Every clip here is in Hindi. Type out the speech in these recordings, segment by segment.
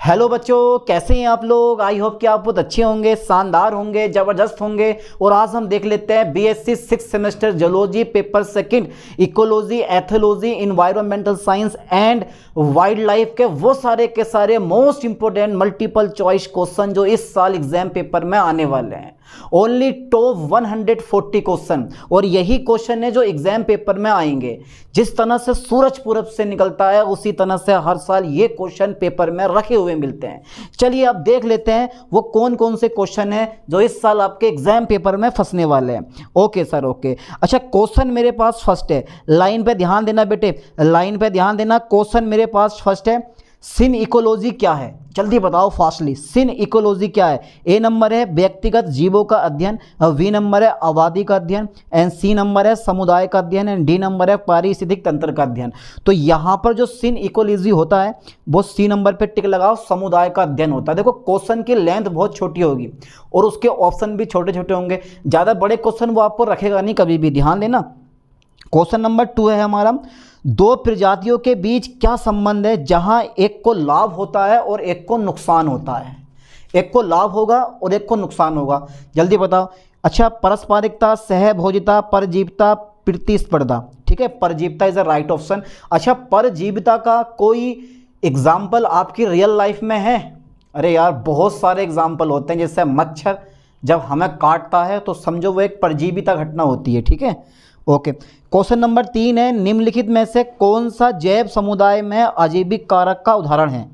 हेलो बच्चों, कैसे हैं आप लोग। आई होप कि आप बहुत अच्छे होंगे, शानदार होंगे, ज़बरदस्त होंगे। और आज हम देख लेते हैं BSc 6th semester zoology paper second ecology, ethology, environmental science and wild life के वो सारे के सारे most important multiple choice question जो इस साल एग्जाम पेपर में आने वाले हैं। ओनली टॉप 140 क्वेश्चन, और यही क्वेश्चन है जो एग्जाम पेपर में आएंगे। जिस तरह से सूरज पूरब से निकलता है उसी तरह से हर साल ये क्वेश्चन पेपर में रखे हुए मिलते हैं। चलिए अब देख लेते हैं वो कौन कौन से क्वेश्चन हैं जो इस साल आपके एग्जाम पेपर में फंसने वाले हैं। Okay sir, okay. अच्छा, क्वेश्चन मेरे पास फर्स्ट है, लाइन पे ध्यान देना बेटे, लाइन पे ध्यान देना। क्वेश्चन मेरे पास फर्स्ट है, सिन इकोलॉजी क्या है? जल्दी बताओ फास्टली, सिन इकोलॉजी क्या है? ए नंबर है व्यक्तिगत जीवों का अध्ययन, बी नंबर है आबादी का अध्ययन, एंड सी नंबर है समुदाय का अध्ययन, एंड डी नंबर है पारिस्थितिक तंत्र का अध्ययन। तो यहाँ पर जो सिन इकोलॉजी होता है वो सी नंबर पे टिक लगाओ, समुदाय का अध्ययन होता है। देखो क्वेश्चन की लेंथ बहुत छोटी होगी और उसके ऑप्शन भी छोटे छोटे होंगे, ज़्यादा बड़े क्वेश्चन वो आपको रखेगा नहीं कभी भी, ध्यान देना। क्वेश्चन नंबर 2 है हमारा, दो प्रजातियों के बीच क्या संबंध है जहां एक को लाभ होता है और एक को नुकसान होता है? एक को लाभ होगा और एक को नुकसान होगा, जल्दी बताओ। अच्छा, पारस्परिकता, सहभोजिता, परजीविता, प्रतिस्पर्धा। ठीक है, परजीविता इज द राइट ऑप्शन। अच्छा, परजीविता का कोई एग्जाम्पल आपकी रियल लाइफ में है? अरे यार बहुत सारे एग्जाम्पल होते हैं, जैसे मच्छर जब हमें काटता है तो समझो वो एक परजीविता घटना होती है। ठीक है, ओके। क्वेश्चन नंबर 3 है, निम्नलिखित में से कौन सा जैव समुदाय में अजैविक कारक का उदाहरण है?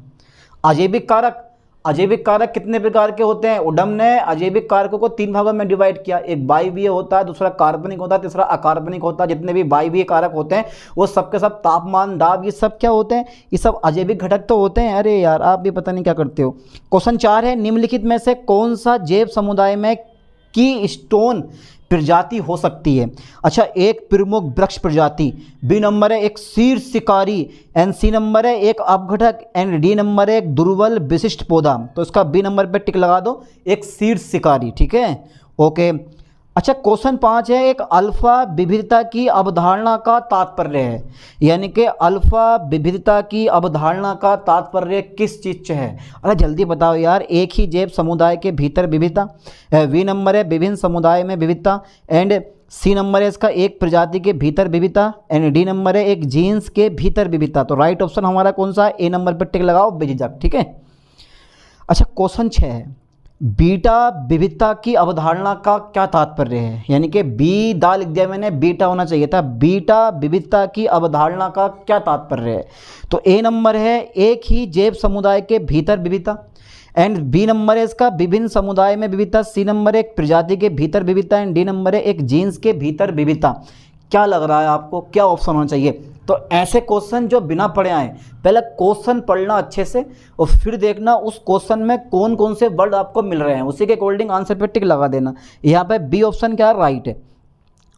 अजैविक कारक, अजैविक कारक कितने प्रकार के होते हैं? उडम ने अजैविक कारकों को 3 भागों में डिवाइड किया, एक वायवीय होता है, दूसरा कार्बनिक होता है, तीसरा अकार्बनिक होता है। जितने भी वायवीय कारक होते हैं वो सबके सब तापमान, दाब, ये सब क्या होते हैं? ये सब अजैविक घटक तो होते हैं। अरे यार आप भी पता नहीं क्या करते हो। क्वेश्चन 4 है, निम्नलिखित में से कौन सा जैव समुदाय में की स्टोन प्रजाति हो सकती है? अच्छा, एक प्रमुख वृक्ष प्रजाति, बी नंबर है एक शीर्ष शिकारी, एंड सी नंबर है एक अपघटक, एंड डी नंबर है एक दुर्बल विशिष्ट पौधा। तो इसका बी नंबर पे टिक लगा दो, एक शीर्ष शिकारी। ठीक है, ओके। अच्छा, क्वेश्चन 5 है, एक अल्फा विविधता की अवधारणा का तात्पर्य है, यानी कि अल्फा विविधता की अवधारणा का तात्पर्य किस चीज़ से है? अरे जल्दी बताओ यार। एक ही जैव समुदाय के भीतर विविधता, वी नंबर है विभिन्न समुदाय में विविधता, एंड सी नंबर है इसका एक प्रजाति के भीतर विविधता, एंड डी नंबर है एक जीन्स के भीतर विविधता। तो राइट ऑप्शन हमारा कौन सा है? ए नंबर पर टिक लगाओ, विजिजक। ठीक है। अच्छा, क्वेश्चन 6 है, बीटा विविधता की अवधारणा का क्या तात्पर्य है? यानी कि बी दा लिख दिया मैंने, बीटा होना चाहिए था। बीटा विविधता की अवधारणा का क्या तात्पर्य है? तो ए नंबर है एक ही जैव समुदाय के भीतर विविधता, एंड बी नंबर है इसका विभिन्न समुदाय में विविधता, सी नंबर है एक प्रजाति के भीतर विविधता, एंड डी नंबर है एक जीन्स के भीतर विविधता। क्या लग रहा है आपको, क्या ऑप्शन होना चाहिए? तो ऐसे क्वेश्चन जो बिना पढ़े आए, पहले क्वेश्चन पढ़ना अच्छे से और फिर देखना उस क्वेश्चन में कौन कौन से वर्ड आपको मिल रहे हैं, उसी के अकॉर्डिंग आंसर पे टिक लगा देना। यहाँ पे बी ऑप्शन क्या है? राइट है।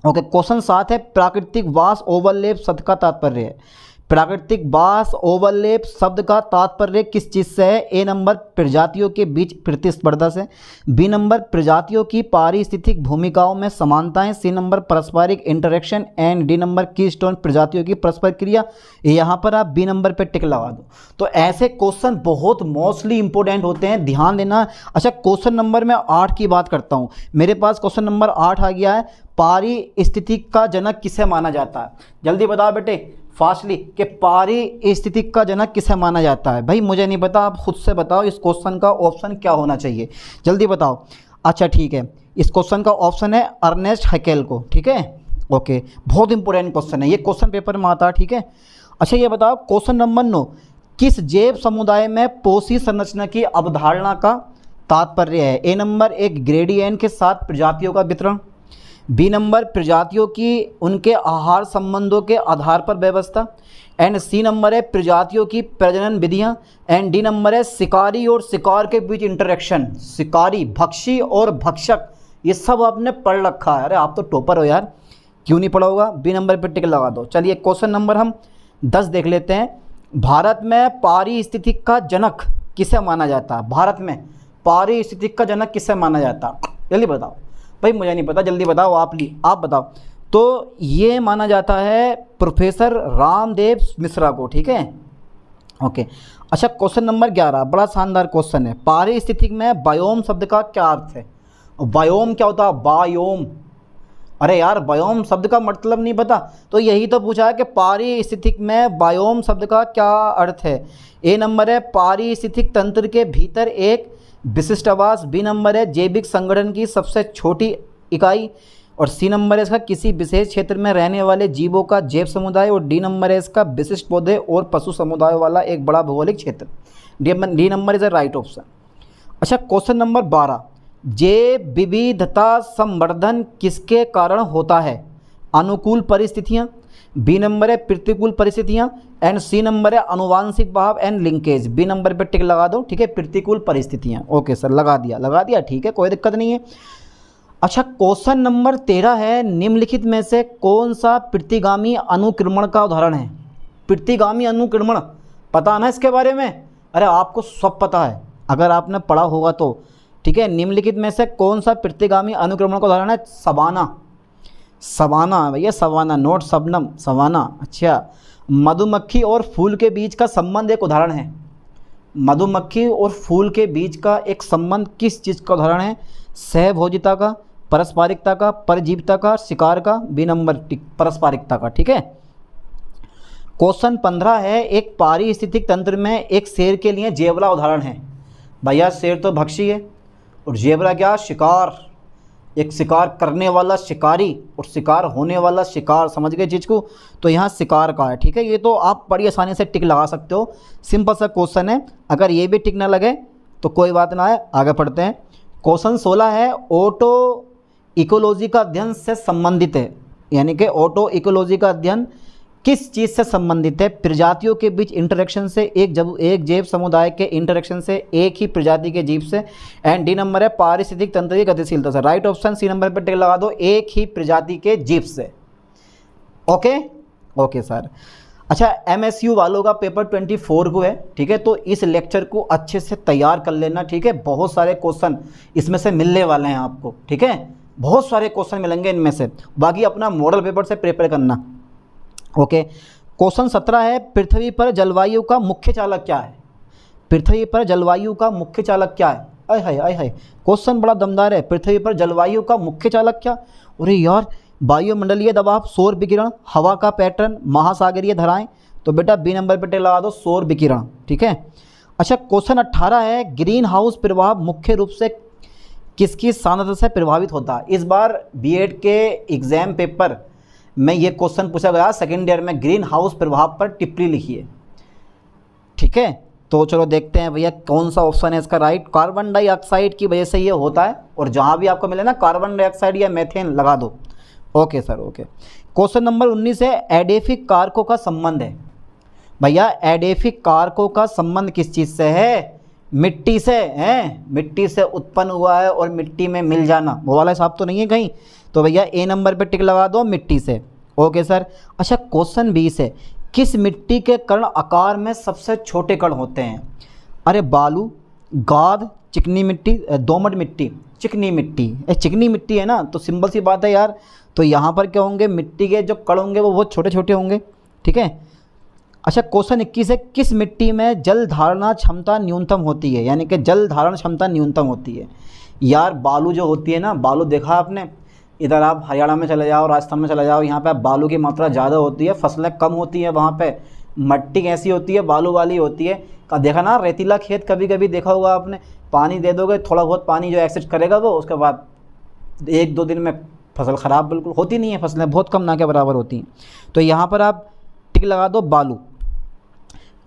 ओके, क्वेश्चन 7 है, प्राकृतिक वास ओवरलैप शब्द का तात्पर्य है। प्राकृतिक वास ओवरलैप शब्द का तात्पर्य किस चीज़ से है? ए नंबर प्रजातियों के बीच प्रतिस्पर्धा से, बी नंबर प्रजातियों की पारिस्थितिक भूमिकाओं में समानताएं, सी नंबर पारस्परिक interaction, and D number keystone प्रजातियों की परस्पर क्रिया। यहाँ पर आप बी नंबर पे टिक लगा दो। तो ऐसे क्वेश्चन बहुत मोस्टली इंपॉर्टेंट होते हैं, ध्यान देना। अच्छा, क्वेश्चन नंबर मैं 8 की बात करता हूँ। मेरे पास क्वेश्चन नंबर 8 आ गया है, पारिस्थितिक का जनक किसे माना जाता है? जल्दी बताओ बेटे फास्टली कि पारिस्थितिक का जनक किसे माना जाता है? भाई मुझे नहीं पता, आप खुद से बताओ इस क्वेश्चन का ऑप्शन क्या होना चाहिए, जल्दी बताओ। अच्छा ठीक है, इस क्वेश्चन का ऑप्शन है अर्नेस्ट हैकेल को। ठीक है, ओके, बहुत इंपॉर्टेंट क्वेश्चन है ये, क्वेश्चन पेपर में आता है। ठीक है। अच्छा ये बताओ, क्वेश्चन नंबर 9, किस जैव समुदाय में पोषी संरचना की अवधारणा का तात्पर्य है? ए नंबर एक ग्रेडियंट के साथ प्रजातियों का वितरण, बी नंबर प्रजातियों की उनके आहार संबंधों के आधार पर व्यवस्था, एंड सी नंबर है प्रजातियों की प्रजनन विधियां, एंड डी नंबर है शिकारी और शिकार के बीच इंटरेक्शन। शिकारी, भक्षी और भक्षक, ये सब आपने पढ़ रखा है। अरे आप तो टॉपर हो यार, क्यों नहीं पढ़ा होगा? बी नंबर पर टिक लगा दो। चलिए क्वेश्चन नंबर हम 10 देख लेते हैं। भारत में पारिस्थितिक का जनक किसे माना जाता है? भारत में पारिस्थितिक का जनक किसे माना जाता है? जल्दी बताओ भाई, मुझे नहीं पता, जल्दी बताओ, आप बताओ। तो ये माना जाता है प्रोफेसर रामदेव मिश्रा को। ठीक है, ओके। अच्छा क्वेश्चन नंबर 11 बड़ा शानदार क्वेश्चन है। पारिस्थितिक में बायोम शब्द का क्या अर्थ है? बायोम क्या होता है? बायोम। अरे यार बायोम शब्द का मतलब नहीं पता, तो यही तो पूछा है कि पारिस्थितिक में बायोम शब्द का क्या अर्थ है। ए नंबर है पारिस्थितिक तंत्र के भीतर एक विशिष्ट आवास, बी नंबर है जैविक संगठन की सबसे छोटी इकाई, और सी नंबर है इसका किसी विशेष क्षेत्र में रहने वाले जीवों का जैव समुदाय, और डी नंबर है इसका विशिष्ट पौधे और पशु समुदाय वाला एक बड़ा भौगोलिक क्षेत्र। D number is the right option. अच्छा क्वेश्चन नंबर 12, जैव विविधता संवर्धन किसके कारण होता है? अनुकूल परिस्थितियाँ, बी नंबर है प्रतिकूल परिस्थितियाँ, एंड सी नंबर है अनुवांशिक बहाव एंड लिंकेज। बी नंबर पे टिक लगा दो, ठीक है, प्रतिकूल परिस्थितियाँ। ओके सर, लगा दिया, ठीक है, कोई दिक्कत नहीं है। अच्छा क्वेश्चन नंबर 13 है, निम्नलिखित में से कौन सा प्रतिगामी अनुक्रमण का उदाहरण है? प्रतिगामी अनुक्रमण पता ना इसके बारे में? अरे आपको सब पता है अगर आपने पढ़ा होगा तो, ठीक है। निम्नलिखित में से कौन सा प्रतिगामी अनुक्रमण का उदाहरण है? सवाना भैया, सवाना, नोट शबनम, सवाना। अच्छा मधुमक्खी और फूल के बीच का संबंध एक उदाहरण है। मधुमक्खी और फूल के बीच का एक संबंध किस चीज़ का उदाहरण है? सहभोजिता का, पारस्परिकता का, परजीविता का, शिकार का। बी नंबर पारस्परिकता का, ठीक है। क्वेश्चन 15 है, एक पारिस्थितिक तंत्र में एक शेर के लिए जेबरा उदाहरण है। भैया शेर तो भक्षी है और जेबरा क्या? शिकार, एक शिकार करने वाला शिकारी और शिकार होने वाला शिकार, समझ गए चीज़ को? तो यहाँ शिकार का है, ठीक है। ये तो आप बड़ी आसानी से टिक लगा सकते हो, सिंपल सा क्वेश्चन है। अगर ये भी टिक ना लगे तो कोई बात ना है, आगे पढ़ते हैं। क्वेश्चन 16 है, ऑटो इकोलॉजी का अध्ययन से संबंधित है, यानी कि ऑटो इकोलॉजी का अध्ययन किस चीज़ से संबंधित है? प्रजातियों के बीच इंटरेक्शन से, एक जैव समुदाय के इंटरेक्शन से, एक ही प्रजाति के जीव से, एंड डी नंबर है पारिस्थितिक तंत्र की गतिशीलता से। राइट ऑप्शन सी नंबर पर टिक लगा दो, एक ही प्रजाति के जीव से। Okay sir. अच्छा MSU वालों का पेपर 24 को है, ठीक है, तो इस लेक्चर को अच्छे से तैयार कर लेना, ठीक है। बहुत सारे क्वेश्चन इसमें से मिलने वाले हैं आपको, ठीक है, बहुत सारे क्वेश्चन मिलेंगे इनमें से। बाकी अपना मॉडल पेपर से प्रिपेयर करना। ओके क्वेश्चन 17 है, पृथ्वी पर जलवायु का मुख्य चालक क्या है? पृथ्वी पर जलवायु का मुख्य चालक क्या है? आय हाय क्वेश्चन बड़ा दमदार है। पृथ्वी पर जलवायु का मुख्य चालक क्या? अरे यार वायुमंडलीय दबाव, सौर विकिरण, हवा का पैटर्न, महासागरीय धाराएं। तो बेटा बी नंबर पर टिक लगा दो, सौर विकिरण, ठीक है। अच्छा क्वेश्चन 18 है, ग्रीन हाउस प्रभाव मुख्य रूप से किसकी सांद्रता से प्रभावित होता है? इस बार बीएड के एग्जाम पेपर में ये क्वेश्चन पूछा गया सेकेंड ईयर में, ग्रीन हाउस प्रभाव पर टिप्पणी लिखिए, ठीक है। तो चलो देखते हैं भैया कौन सा ऑप्शन है इसका राइट। कार्बन डाइऑक्साइड की वजह से ये होता है, और जहाँ भी आपको मिले ना कार्बन डाइऑक्साइड या मेथेन लगा दो। Okay sir, okay. Question number 19 है, एडेफिक कारकों का संबंध है। भैया एडेफिक कारकों का संबंध किस चीज़ से है? मिट्टी से है, मिट्टी से उत्पन्न हुआ है और मिट्टी में मिल जाना, वो वाला हिसाब तो नहीं है कहीं। तो भैया ए नंबर पे टिक लगा दो, मिट्टी से। Okay sir. अच्छा क्वेश्चन 20 है, किस मिट्टी के कण आकार में सबसे छोटे कण होते हैं? अरे बालू, गाद, चिकनी मिट्टी, दोमट मिट्टी, चिकनी मिट्टी। चिकनी मिट्टी है ना, तो सिंपल सी बात है यार, तो यहाँ पर क्या होंगे, मिट्टी के जो कण होंगे वो बहुत छोटे छोटे होंगे, ठीक है। अच्छा क्वेश्चन 21 है, किस मिट्टी में जल धारणा क्षमता न्यूनतम होती है? यानी कि जल धारण क्षमता न्यूनतम होती है। यार बालू जो होती है ना, बालू देखा आपने, इधर आप हरियाणा में चले जाओ, राजस्थान में चले जाओ, यहाँ पे बालू की मात्रा ज़्यादा होती है, फसलें कम होती है, वहाँ पे मट्टी कैसी होती है, बालू वाली होती है। का देखा ना रेतीला खेत, कभी कभी देखा होगा आपने, पानी दे दोगे, थोड़ा बहुत पानी जो एक्सेस करेगा वो, उसके बाद 1-2 दिन में फसल ख़राब बिल्कुल होती नहीं है, फसलें बहुत कम ना के बराबर होती हैं। तो यहाँ पर आप टिक लगा दो, बालू।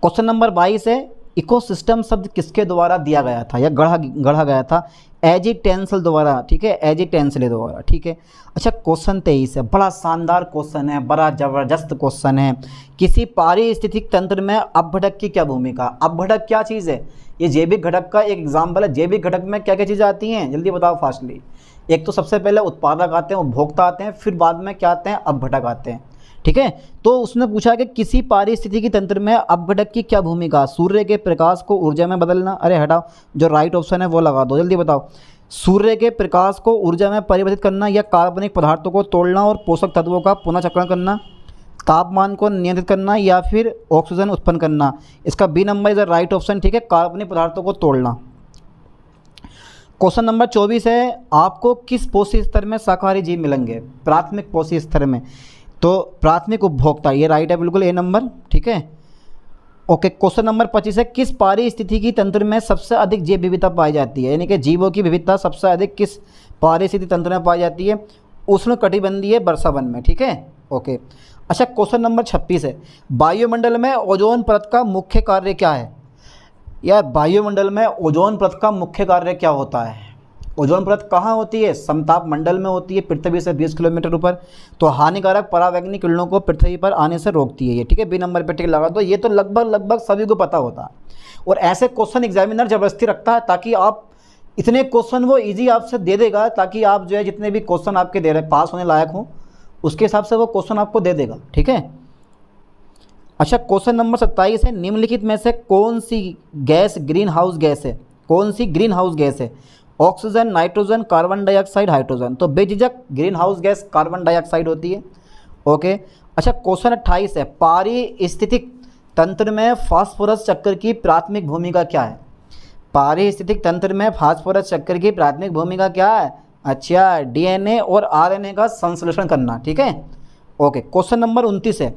क्वेश्चन नंबर 22 है, इकोसिस्टम शब्द किसके द्वारा दिया गया था या गढ़ा गया था? एजी टेंसल द्वारा, ठीक है, एजी टेंसले द्वारा, ठीक है। अच्छा क्वेश्चन 23 है, बड़ा शानदार क्वेश्चन है, बड़ा ज़बरदस्त क्वेश्चन है। किसी पारिस्थितिक तंत्र में अपघटक की क्या भूमिका? अपघटक क्या चीज़ है? ये जैविक घटक का एक एग्जाम्पल है। जैविक घटक में क्या क्या चीज़ें आती हैं, जल्दी बताओ फास्टली। एक तो सबसे पहले उत्पादक आते हैं, उपभोक्ता आते हैं, फिर बाद में क्या आते हैं, अपघटक आते हैं, ठीक है। तो उसने पूछा कि किसी पारिस्थितिकी तंत्र में अपघटक की क्या भूमिका? सूर्य के प्रकाश को ऊर्जा में बदलना। अरे हटाओ, जो राइट ऑप्शन है वो लगा दो, जल्दी बताओ। सूर्य के प्रकाश को ऊर्जा में परिवर्तित करना, या कार्बनिक पदार्थों को तोड़ना और पोषक तत्वों का पुनःचक्रण करना। तापमान को नियंत्रित करना या फिर ऑक्सीजन उत्पन्न करना। इसका B number is the right option, ठीक है, कार्बनिक पदार्थों को तोड़ना। क्वेश्चन नंबर 24 है, आपको किस पोषी स्तर में शाकाहारी जीव मिलेंगे? प्राथमिक पोषी स्तर में, तो प्राथमिक उपभोक्ता, ये राइट है बिल्कुल, ए नंबर, ठीक है। ओके, क्वेश्चन नंबर 25 है, किस पारिस्थितिकी तंत्र में सबसे अधिक जैव विविधता पाई जाती है? यानी कि जीवों की विविधता सबसे अधिक किस पारिस्थितिकी तंत्र में पाई जाती है? उष्णकटिबंधीय वर्षावन में, ठीक है। ओके, अच्छा, क्वेश्चन नंबर 26 है, वायुमंडल में ओजोन परत का मुख्य कार्य क्या है? यार वायुमंडल में ओजोन परत का मुख्य कार्य क्या होता है? ओजोन परत कहाँ होती है? समताप मंडल में होती है, पृथ्वी से 20 किलोमीटर ऊपर। तो हानिकारक परावैंगनिक किरणों को पृथ्वी पर आने से रोकती है ये, ठीक है, बी नंबर पे टिक लगा दो। ये तो लगभग सभी को पता होता है, और ऐसे क्वेश्चन एग्जामिनर जबरदस्ती रखता है ताकि आप इतने क्वेश्चन वो ईजी आपसे दे देगा, ताकि आप जो है जितने भी क्वेश्चन आपके दे रहे पास होने लायक हों उसके हिसाब से वो क्वेश्चन आपको दे देगा, ठीक है। अच्छा, क्वेश्चन नंबर 27 है, निम्नलिखित में से कौन सी गैस ग्रीन हाउस गैस है? कौन सी ग्रीन हाउस गैस है? Oxygen, nitrogen, carbon dioxide, hydrogen. तो बेझिझक green house gas carbon dioxide होती है। ओके, अच्छा, क्वेश्चन 28 है, पारिस्थितिक तंत्र में फास्फोरस चक्र की प्राथमिक भूमिका क्या है? पारिस्थितिक तंत्र में फास्फोरस चक्र की प्राथमिक भूमिका क्या है? अच्छा, डीएनए और आरएनए का संश्लेषण करना, ठीक है। ओके, क्वेश्चन नंबर 29 है,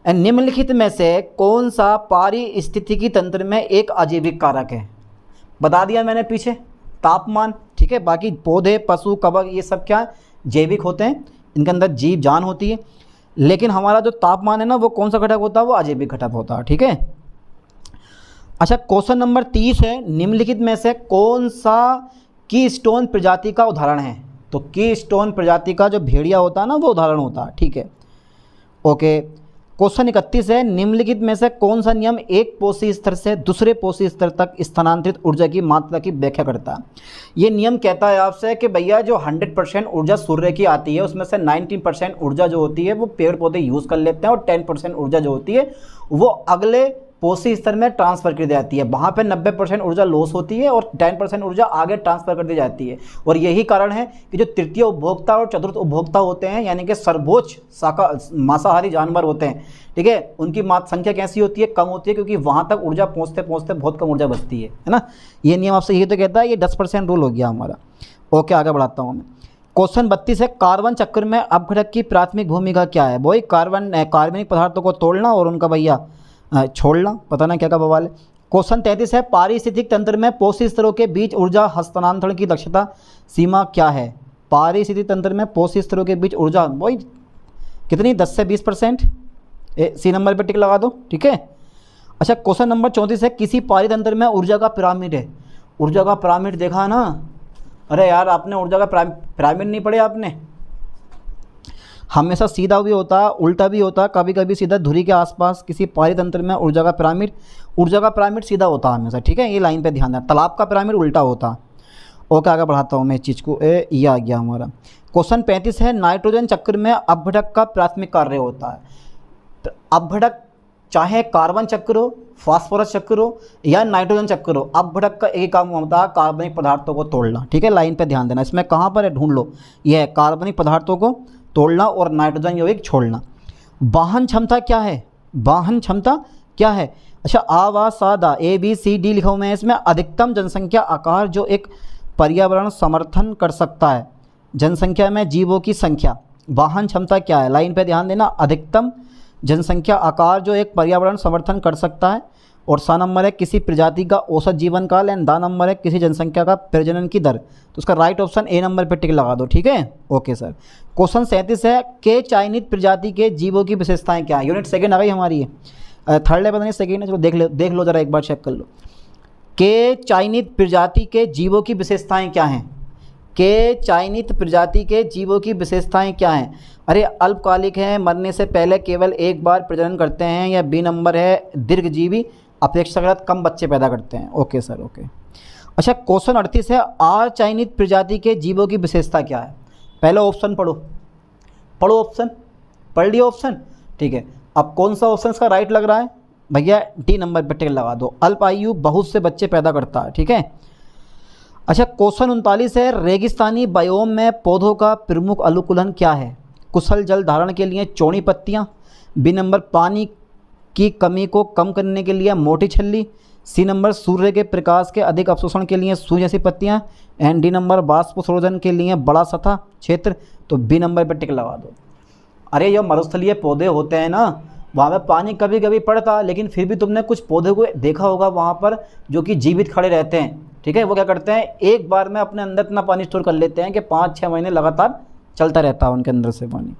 निम्नलिखित में से कौन सा पारिस्थितिकी तंत्र में एक अजैविक कारक है? बता दिया मैंने पीछे, तापमान, ठीक है। बाकी पौधे, पशु, कवक, ये सब क्या जैविक होते हैं, इनके अंदर जीव जान होती है। लेकिन हमारा जो तापमान है ना, वो कौन सा घटक होता है? वो अजैविक घटक होता है, ठीक है। अच्छा, क्वेश्चन नंबर 30 है, निम्नलिखित में से कौन सा की स्टोन प्रजाति का उदाहरण है? तो की स्टोन प्रजाति का जो भेड़िया होता है ना, वो उदाहरण होता है, ठीक है। ओके, क्वेश्चन 31 है, निम्नलिखित में से कौन सा नियम एक पोषी स्तर से दूसरे पोषी स्तर तक स्थानांतरित ऊर्जा की मात्रा की व्याख्या करता है? ये नियम कहता है आपसे कि भैया जो 100% ऊर्जा सूर्य की आती है, उसमें से 90% ऊर्जा जो होती है वो पेड़ पौधे यूज़ कर लेते हैं, और 10% ऊर्जा जो होती है वो अगले पोषी स्तर में ट्रांसफ़र कर दी जाती है। वहाँ पे 90% ऊर्जा लॉस होती है और 10% ऊर्जा आगे ट्रांसफ़र कर दी जाती है। और यही कारण है कि जो तृतीय उपभोक्ता और चतुर्थ उपभोक्ता होते हैं, यानी कि सर्वोच्च मांसाहारी जानवर होते हैं, ठीक है, उनकी संख्या कैसी होती है? कम होती है, क्योंकि वहाँ तक ऊर्जा पहुँचते पहुँचते बहुत कम ऊर्जा बचती है ना। ये नियम आपसे यही तो कहता है, ये 10% रूल हो गया हमारा। ओके, आगे बढ़ाता हूँ मैं। क्वेश्चन 32 है, कार्बन चक्र में अपघटक की प्राथमिक भूमिका क्या है? वही कार्बनिक पदार्थों को तोड़ना और उनका भैया छोड़ना, पता ना क्या का बवाल है। क्वेश्चन 33 है, पारिस्थितिक तंत्र में पोषी स्तरों के बीच ऊर्जा हस्तांतरण की दक्षता सीमा क्या है? पारिस्थितिक तंत्र में पोषी स्तरों के बीच ऊर्जा वही कितनी? 10 से 20%। सी नंबर पे टिक लगा दो, ठीक है। अच्छा, क्वेश्चन नंबर 34 है, किसी पारितंत्र में ऊर्जा का पिरामिड है? ऊर्जा का पिरामिड देखा ना? अरे यार, आपने ऊर्जा का पिरामिड नहीं पढ़े आपने? हमेशा सीधा भी होता, उल्टा भी होता, कभी कभी सीधा धुरी के आसपास। किसी पारितंत्र में ऊर्जा का पिरामिड सीधा होता हमेशा, ठीक है, ये लाइन पे ध्यान दें। तालाब का पिरामिड उल्टा होता। ओके, आगे बढ़ाता हूँ मैं इस चीज़ को। ये आ गया हमारा। क्वेश्चन 35 है, नाइट्रोजन चक्र में अपघटक का प्राथमिक कार्य होता है। तो अपघटक चाहे कार्बन चक्र हो, फास्फोरस चक्र हो या नाइट्रोजन चक्र हो, अपघटक का एक काम होता है कार्बनिक पदार्थों को तोड़ना, ठीक है। लाइन पे ध्यान देना, इसमें कहाँ पर है ढूंढ लो। यह है कार्बनिक पदार्थों को तोड़ना और नाइट्रोजन यौगिक छोड़ना। वाहन क्षमता क्या है? वाहन क्षमता क्या है? अच्छा, आवाज सादा ABCD लिखा हुआ है इसमें। अधिकतम जनसंख्या आकार जो एक पर्यावरण समर्थन कर सकता है, जनसंख्या में जीवों की संख्या। वाहन क्षमता क्या है? लाइन पे ध्यान देना। अधिकतम जनसंख्या आकार जो एक पर्यावरण समर्थन कर सकता है। और सा नंबर है किसी प्रजाति का औसत जीवन काल, एंड दा नंबर है किसी जनसंख्या का प्रजनन की दर। तो उसका राइट ऑप्शन ए नंबर पे टिक लगा दो, ठीक है। Okay sir. क्वेश्चन 37 है, के चयनित प्रजाति के जीवों की विशेषताएं क्या है? यूनिट सेकंड आ गई हमारी है, थर्ड है पता नहीं सेकंड है, चलो देख लो जरा एक बार चेक कर लो। के चयनित प्रजाति के जीवों की विशेषताएं क्या हैं? के चयनित प्रजाति के जीवों की विशेषताएं क्या हैं? अरे अल्पकालिक हैं, मरने से पहले केवल एक बार प्रजनन करते हैं, या बी नंबर है दीर्घजीवी, अपेक्षाकृत कम बच्चे पैदा करते हैं। Okay sir, okay. अच्छा, क्वेश्चन 38 है, अचयनित प्रजाति के जीवों की विशेषता क्या है? पहला ऑप्शन पढ़ो ऑप्शन, पढ़ लिया ऑप्शन, ठीक है। अब कौन सा ऑप्शन इसका राइट लग रहा है भैया? डी नंबर पर टिक लगा दो। अल्प आयु बहुत से बच्चे पैदा करता है, ठीक है। अच्छा, क्वेश्चन 39 है, रेगिस्तानी बायोम में पौधों का प्रमुख अनुकूलन क्या है? कुशल जल धारण के लिए चौड़ी पत्तियाँ, बी नंबर पानी की कमी को कम करने के लिए मोटी छल्ली, सी नंबर सूर्य के प्रकाश के अधिक अवशोषण के लिए सूर्य जैसी पत्तियाँ, एंड डी नंबर बाष्पोत्सर्जन के लिए बड़ा सतह क्षेत्र। तो बी नंबर पर टिक लगा दो। अरे जो मरुस्थलीय पौधे होते हैं ना, वहाँ पे पानी कभी कभी पड़ता, लेकिन फिर भी तुमने कुछ पौधे को देखा होगा वहाँ पर जो कि जीवित खड़े रहते हैं। ठीक है, वो क्या करते हैं, एक बार में अपने अंदर इतना पानी स्टोर कर लेते हैं कि 5-6 महीने लगातार चलता रहता है उनके अंदर से पानी।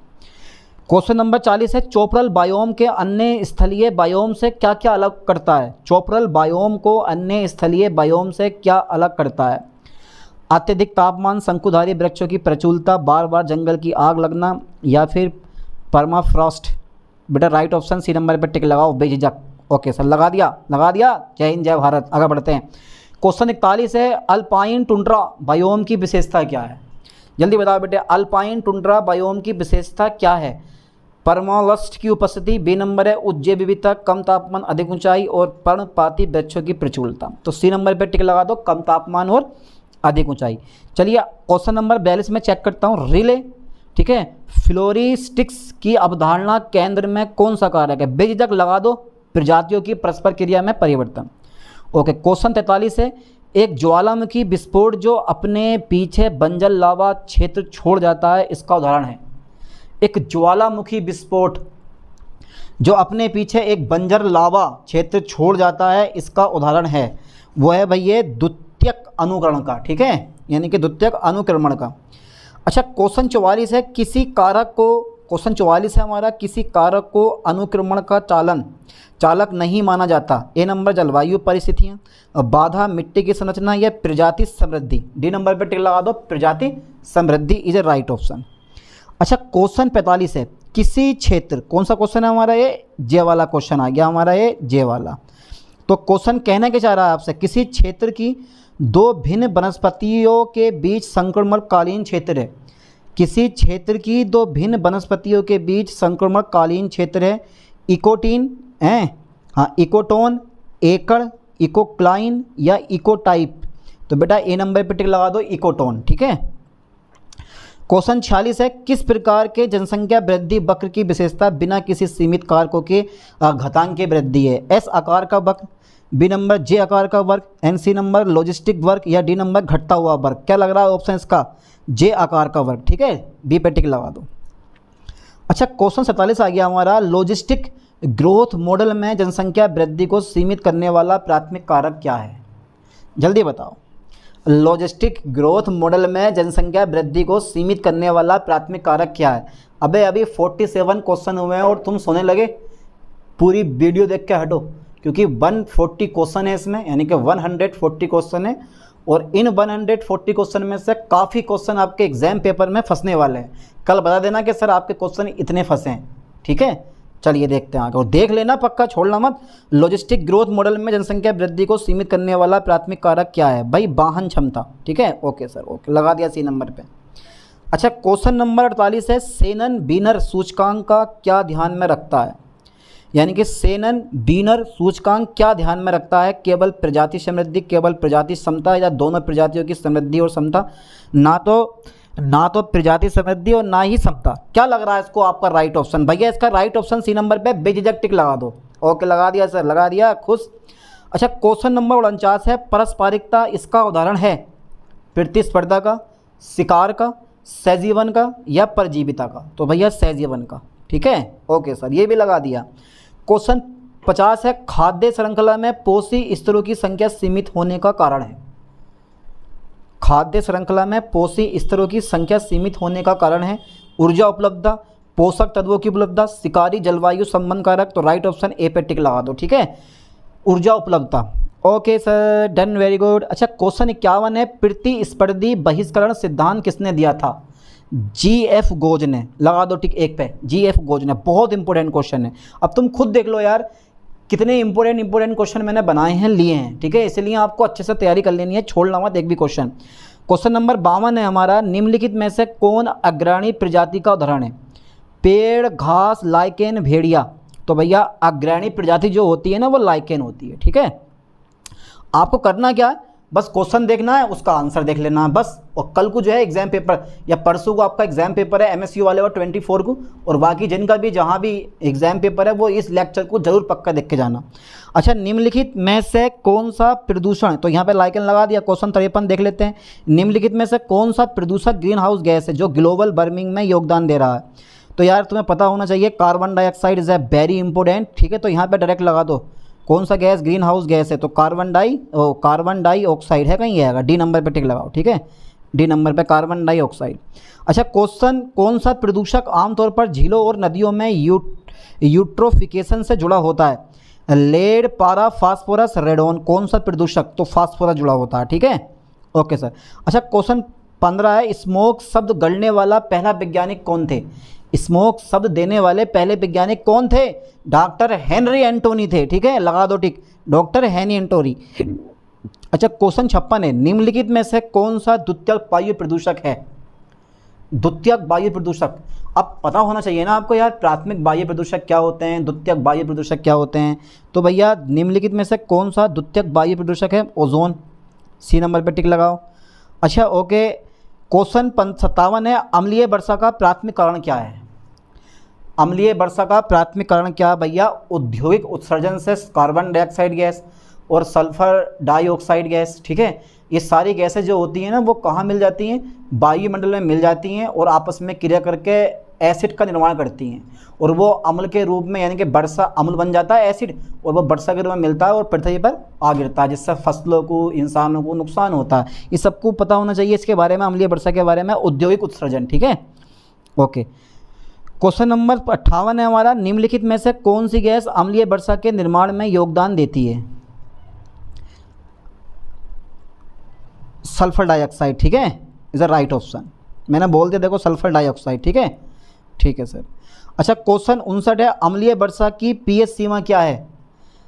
क्वेश्चन नंबर 40 है, चोपरल बायोम के अन्य स्थलीय बायोम से क्या क्या अलग करता है। चोपरल बायोम को अन्य स्थलीय बायोम से क्या अलग करता है। अत्यधिक तापमान, शंकुधारी वृक्षों की प्रचुरता, बार बार जंगल की आग लगना, या फिर परमाफ्रॉस्ट। बेटा राइट ऑप्शन सी नंबर पर टिक लगाओ बेझिझक। ओके सर, लगा दिया। जय हिंद, जय भारत। आगे बढ़ते हैं। क्वेश्चन 41 है, अल्पाइन टुंड्रा बायोम की विशेषता क्या है। जल्दी बताओ बेटे, अल्पाइन टुंड्रा बायोम की विशेषता क्या है। परमालस्ट की उपस्थिति, बी नंबर है उज्जै विविधता, कम तापमान अधिक ऊंचाई, और पर्णपाती वृक्षों की प्रचुरता। तो सी नंबर पर टिक लगा दो, कम तापमान और अधिक ऊंचाई। चलिए क्वेश्चन नंबर 42 में चेक करता हूँ। रिले, ठीक है, फ्लोरिस्टिक्स की अवधारणा केंद्र में कौन सा कारक है। बेझिझक लगा दो, प्रजातियों की परस्पर क्रिया में परिवर्तन। ओके, क्वेश्चन 43 है, एक ज्वालामुखी विस्फोट जो अपने पीछे बंजर लावा क्षेत्र छोड़ जाता है, इसका उदाहरण है। एक ज्वालामुखी विस्फोट जो अपने पीछे एक बंजर लावा क्षेत्र छोड़ जाता है, इसका उदाहरण है, वो है भैया द्वितीयक अनुकरण का। ठीक है, यानी कि द्वितीयक अनुक्रमण का। अच्छा, क्वेश्चन 44 है, किसी कारक को, क्वेश्चन 44 है हमारा, किसी कारक को अनुक्रमण का चालक नहीं माना जाता। ए नंबर जलवायु परिस्थितियाँ, बाधा, मिट्टी की संरचना, या प्रजाति समृद्धि। डी नंबर पर टिक लगा दो, प्रजाति समृद्धि इज ए राइट ऑप्शन। अच्छा, क्वेश्चन 45 है, किसी क्षेत्र, कौन सा क्वेश्चन है हमारा, ये जे वाला क्वेश्चन आ गया हमारा, ये जे वाला। तो क्वेश्चन कहना क्या चाह रहा है आपसे, किसी क्षेत्र की दो भिन्न वनस्पतियों के बीच संक्रमणकालीन क्षेत्र है। किसी क्षेत्र की दो भिन्न वनस्पतियों के बीच संक्रमणकालीन क्षेत्र है। इकोटीन है, हाँ, इकोटोन, एकड़, इकोक्लाइन, या इकोटाइप। तो बेटा ए नंबर पर टिक लगा दो, इकोटोन। ठीक है। क्वेश्चन 46 है, किस प्रकार के जनसंख्या वृद्धि वक्र की विशेषता बिना किसी सीमित कारकों के घातांक की वृद्धि है। एस आकार का वक्र, बी नंबर जे आकार का वर्ग, एन सी नंबर लॉजिस्टिक वर्ग, या डी नंबर घटता हुआ वर्ग। क्या लग रहा है ऑप्शन इसका, जे आकार का वर्ग। ठीक है, बी पे टिक लगा दो। अच्छा, क्वेश्चन 47 आ गया हमारा, लॉजिस्टिक ग्रोथ मॉडल में जनसंख्या वृद्धि को सीमित करने वाला प्राथमिक कारक क्या है। जल्दी बताओ, लॉजिस्टिक ग्रोथ मॉडल में जनसंख्या वृद्धि को सीमित करने वाला प्राथमिक कारक क्या है। अबे अभी 47 क्वेश्चन हुए हैं और तुम सोने लगे। पूरी वीडियो देख के हटो, क्योंकि 140 क्वेश्चन है इसमें, यानी कि 140 क्वेश्चन है, और इन 140 क्वेश्चन में से काफ़ी क्वेश्चन आपके एग्जाम पेपर में फंसने वाले हैं। कल बता देना कि सर आपके क्वेश्चन इतने फंसे हैं। ठीक है, चलिए देखते हैं आगे, और देख लेना पक्का, छोड़ना मत। लॉजिस्टिक ग्रोथ मॉडल में जनसंख्या वृद्धि को सीमित करने वाला प्राथमिक कारक क्या है भाई, वाहन क्षमता। ठीक है, ओके सर, ओके, लगा दिया सी नंबर पे। अच्छा, क्वेश्चन नंबर 48 है, सेनन बीनर सूचकांक का क्या ध्यान में रखता है। यानी कि सेनन बीनर सूचकांक क्या ध्यान में रखता है, केवल प्रजाति समृद्धि, केवल प्रजाति क्षमता, या दोनों प्रजातियों की समृद्धि और क्षमता। ना तो प्रजाति समृद्धि और ना ही क्षमता। क्या लग रहा है इसको आपका राइट ऑप्शन। भैया इसका राइट ऑप्शन सी नंबर पे बेझिझक टिक लगा दो। ओके, लगा दिया सर, लगा दिया, खुश। अच्छा, क्वेश्चन नंबर 49 है, पारस्परिकता इसका उदाहरण है प्रतिस्पर्धा का, शिकार का, सहजीवन का, या परजीविता का। तो भैया सहजीवन का। ठीक है, ओके सर, ये भी लगा दिया। क्वेश्चन 50 है, खाद्य श्रृंखला में पोषी स्तरों की संख्या सीमित होने का कारण है। खाद्य श्रृंखला में पोषी स्तरों की संख्या सीमित होने का कारण है ऊर्जा उपलब्धता, पोषक तत्वों की उपलब्धता, शिकारी जलवायु संबंध कारक। तो राइट ऑप्शन ए पे टिक लगा दो। ठीक है, ऊर्जा उपलब्धता। Okay sir, done, very good. अच्छा, क्वेश्चन 51 है, प्रतिस्पर्धी बहिष्करण सिद्धांत किसने दिया था। GF गोज ने। लगा दो टिक एक पे, GF गोज ने। बहुत इंपॉर्टेंट क्वेश्चन है। अब तुम खुद देख लो यार, कितने इंपॉर्टेंट क्वेश्चन मैंने बनाए हैं, लिए हैं। ठीक है, इसलिए आपको अच्छे से तैयारी कर लेनी है, छोड़ना मत एक भी क्वेश्चन। क्वेश्चन नंबर 52 है हमारा, निम्नलिखित में से कौन अग्रणी प्रजाति का उदाहरण है। पेड़, घास, लाइकेन, भेड़िया। तो भैया अग्रणी प्रजाति जो होती है ना, वो लाइकेन होती है। ठीक है, आपको करना क्या है, बस क्वेश्चन देखना है, उसका आंसर देख लेना है बस। और कल को जो है एग्जाम पेपर या परसों को आपका एग्जाम पेपर है एमएसयू वाले और 24 को, और बाकी जिनका भी जहाँ भी एग्जाम पेपर है वो इस लेक्चर को जरूर पक्का देख के जाना। अच्छा, निम्नलिखित में से कौन सा प्रदूषण, तो यहाँ पे लाइकन लगा दिया, क्वेश्चन 53 देख लेते हैं। निम्नलिखित में से कौन सा प्रदूषक ग्रीन हाउस गैस है जो ग्लोबल वार्मिंग में योगदान दे रहा है? तो यार तुम्हें पता होना चाहिए, carbon dioxide is a very important, ठीक है। तो यहाँ पे डायरेक्ट लगा दो, कौन सा गैस ग्रीन हाउस गैस है? तो कार्बन डाइऑक्साइड है, कहीं आएगा, डी नंबर पे टिक लगाओ, ठीक है, डी नंबर पे कार्बन डाइऑक्साइड। अच्छा क्वेश्चन, कौन सा प्रदूषक आमतौर पर झीलों और नदियों में यूट्रोफिकेशन से जुड़ा होता है? लेड, पारा, फास्फोरस, रेडोन, कौन सा प्रदूषक? तो फास्फोरस जुड़ा होता है, ठीक है, ओके सर। अच्छा क्वेश्चन 15 है, स्मोक शब्द गढ़ने वाला पहला वैज्ञानिक कौन थे? स्मोक शब्द देने वाले पहले वैज्ञानिक कौन थे? डॉक्टर हेनरी एंटोनी थे, ठीक है, लगा दो टिक, डॉक्टर हेनरी एंटोनी। अच्छा क्वेश्चन 56 है, निम्नलिखित में से कौन सा द्वितीयक वायु प्रदूषक है? द्वितीयक वायु प्रदूषक, अब पता होना चाहिए ना आपको यार, प्राथमिक वायु प्रदूषक क्या होते हैं, द्वितीयक वायु प्रदूषक क्या होते हैं। तो भैया निम्नलिखित में से कौन सा द्वितीयक वायु प्रदूषक है? ओजोन, सी नंबर पर टिक लगाओ। अच्छा ओके, क्वेश्चन 57 है, अम्लीय वर्षा का प्राथमिक कारण क्या है? अम्लीय वर्षा का प्राथमिक कारण क्या है भैया? औद्योगिक उत्सर्जन से कार्बन डाइऑक्साइड गैस और सल्फर डाइऑक्साइड गैस, ठीक है, ये सारी गैसें जो होती हैं ना वो कहाँ मिल जाती हैं? वायुमंडल में मिल जाती हैं और आपस में क्रिया करके एसिड का निर्माण करती हैं, और वो अम्ल के रूप में, यानी कि वर्षा अम्ल बन जाता है एसिड, और वो वर्षा के रूप में मिलता है और पृथ्वी पर आ गिरता है, जिससे फसलों को, इंसानों को नुकसान होता है। ये सबको पता होना चाहिए इसके बारे में, अम्लीय वर्षा के बारे में, औद्योगिक उत्सर्जन, ठीक है, ओके। क्वेश्चन नंबर 58 है हमारा, निम्नलिखित में से कौन सी गैस अम्लीय वर्षा के निर्माण में योगदान देती है? सल्फर डाइऑक्साइड, ठीक है, इज अ राइट ऑप्शन। मैंने बोल दिया देखो, सल्फर डाइऑक्साइड, ठीक है, ठीक है सर। अच्छा क्वेश्चन 59 है, अम्लीय वर्षा की पीएच सीमा क्या है?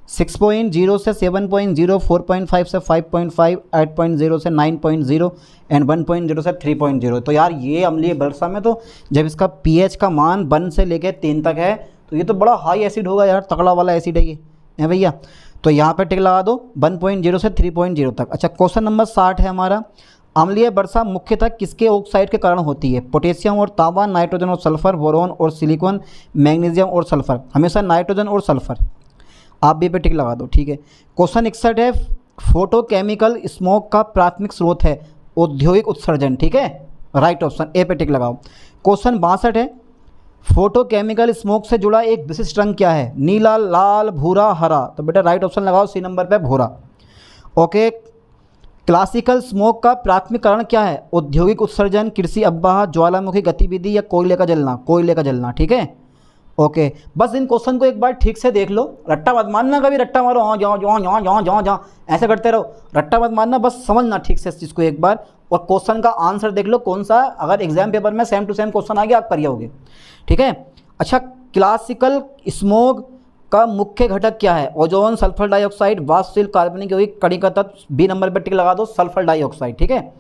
6.0 से 7.0, 4.5 से 5.5, 8.0 से 9.0 एंड 1.0 से 3.0। तो यार ये अम्लीय वर्षा में तो जब इसका पीएच का मान 1 से लेकर 3 तक है तो ये तो बड़ा हाई एसिड होगा यार, तगड़ा वाला एसिड है ये, है भैया। तो यहाँ पे टिक लगा दो 1.0 से 3.0 तक। अच्छा क्वेश्चन नंबर 60 है हमारा, अम्लीय वर्षा मुख्यतः किसके ऑक्साइड के कारण होती है? पोटेशियम और तांबा, नाइट्रोजन और सल्फर, बोरोन और सिलिकॉन, मैग्नीशियम और सल्फर, हमेशा नाइट्रोजन और सल्फर। आप भी पे टिक लगा दो, ठीक है। क्वेश्चन 61 है, फोटोकेमिकल स्मोक का प्राथमिक स्रोत है औद्योगिक उत्सर्जन, ठीक है, राइट ऑप्शन, ए पे टिक लगाओ। क्वेश्चन 62 है, फोटोकेमिकल स्मोक से जुड़ा एक विशिष्ट रंग क्या है? नीला, लाल, भूरा, हरा। तो बेटा राइट ऑप्शन लगाओ, सी नंबर पे भूरा, ओके। क्लासिकल स्मोक का प्राथमिक कारण क्या है? औद्योगिक उत्सर्जन, कृषि अपवाह, ज्वालामुखी गतिविधि या कोयले का जलना, कोयले का जलना, ठीक है, ओके। बस इन क्वेश्चन को एक बार ठीक से देख लो, रट्टा मत मारना, कभी रट्टा मारो हाँ जाओ जाओ जाओ जाओ जाओ जाओ ऐसे करते रहो, रट्टा मत मारना, बस समझना ठीक से इस चीज़ को एक बार, और क्वेश्चन का आंसर देख लो कौन सा, अगर एग्जाम पेपर में सेम टू सेम क्वेश्चन आ गया आप कर जाओगे, ठीक है। अच्छा क्लासिकल स्मोक का मुख्य घटक क्या है? ओजोन, सल्फर डाइऑक्साइड, वाष्पशील कार्बनिक यौगिक, कड़ी का तत्व, बी नंबर पर टिक लगा दो, सल्फर डाइऑक्साइड, ठीक है,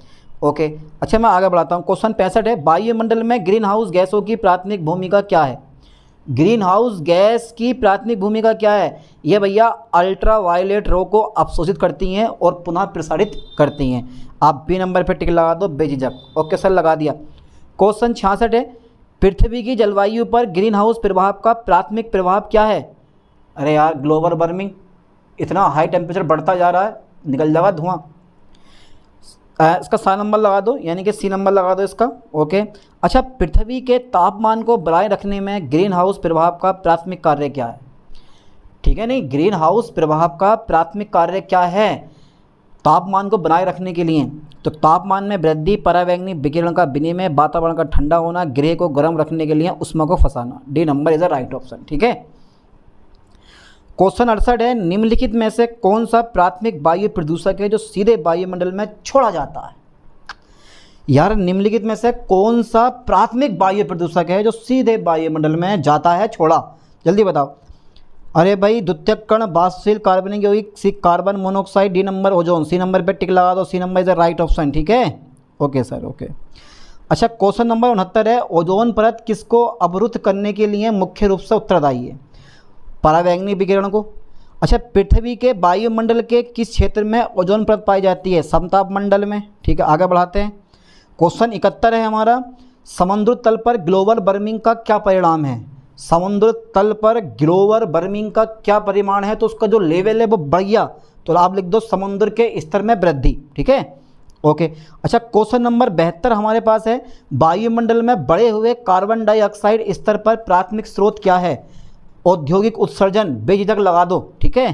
ओके। अच्छा मैं आगे बढ़ाता हूँ, क्वेश्चन 65 है, वायुमंडल में ग्रीन हाउस गैसों की प्राथमिक भूमिका क्या है? ग्रीन हाउस गैस की प्राथमिक भूमिका क्या है? ये भैया अल्ट्रा वायलेट रो को अवशोषित करती हैं और पुनः प्रसारित करती हैं। आप बी नंबर पर टिक लगा दो बेझिझक, ओके सर लगा दिया। क्वेश्चन 66 है, पृथ्वी की जलवायु पर ग्रीन हाउस प्रभाव का प्राथमिक प्रभाव क्या है? अरे यार ग्लोबल वार्मिंग, इतना हाई टेम्परेचर बढ़ता जा रहा है, निकल जाएगा धुआं। इसका सा नंबर लगा दो, यानी कि सी नंबर लगा दो इसका, ओके। अच्छा पृथ्वी के तापमान को बनाए रखने में ग्रीन हाउस प्रभाव का प्राथमिक कार्य क्या है? ठीक है, नहीं ग्रीन हाउस प्रभाव का प्राथमिक कार्य क्या है तापमान को बनाए रखने के लिए? तो तापमान में वृद्धि, परावैंगनी विकिरण का विनिमय, वातावरण का ठंडा होना, गृह को गर्म रखने के लिए उष्मा को फंसाना। D number is the right option, ठीक है। क्वेश्चन 68 है, निम्नलिखित में से कौन सा प्राथमिक वायु प्रदूषक है जो सीधे वायुमंडल में छोड़ा जाता है? यार निम्नलिखित में से कौन सा प्राथमिक वायु प्रदूषक है जो सीधे वायुमंडल में जाता है छोड़ा? जल्दी बताओ। अरे भाई द्वितीयक कण, वाष्पशील कार्बनिक यौगिक, C carbon monoxide, D number ozone, C number पे टिक लगा दो, C number is the right option, ठीक है, ओके सर, ओके। अच्छा क्वेश्चन नंबर 69 है, ओजोन परत किसको अवरुद्ध करने के लिए मुख्य रूप से उत्तरदायी है? परावैंगनी विकिरण को, अच्छा, पृथ्वी के वायुमंडल के किस क्षेत्र में ओजोन परत पाई जाती है? समताप मंडल में। ठीक है, आगे बढ़ाते हैं। क्वेश्चन 71 है हमारा, समुद्र तल पर ग्लोबल वार्मिंग का क्या परिणाम है? समुद्र तल पर ग्लोबल वार्मिंग का क्या परिमाण है? तो उसका जो लेवल है वो बढ़ गया, तो आप लिख दो समुद्र के स्तर में वृद्धि। ठीक है, ओके। अच्छा, क्वेश्चन नंबर 72 हमारे पास है, वायुमंडल में बढ़े हुए कार्बन डाइऑक्साइड स्तर पर प्राथमिक स्रोत क्या है? औद्योगिक उत्सर्जन, बेझिझक लगा दो। ठीक है।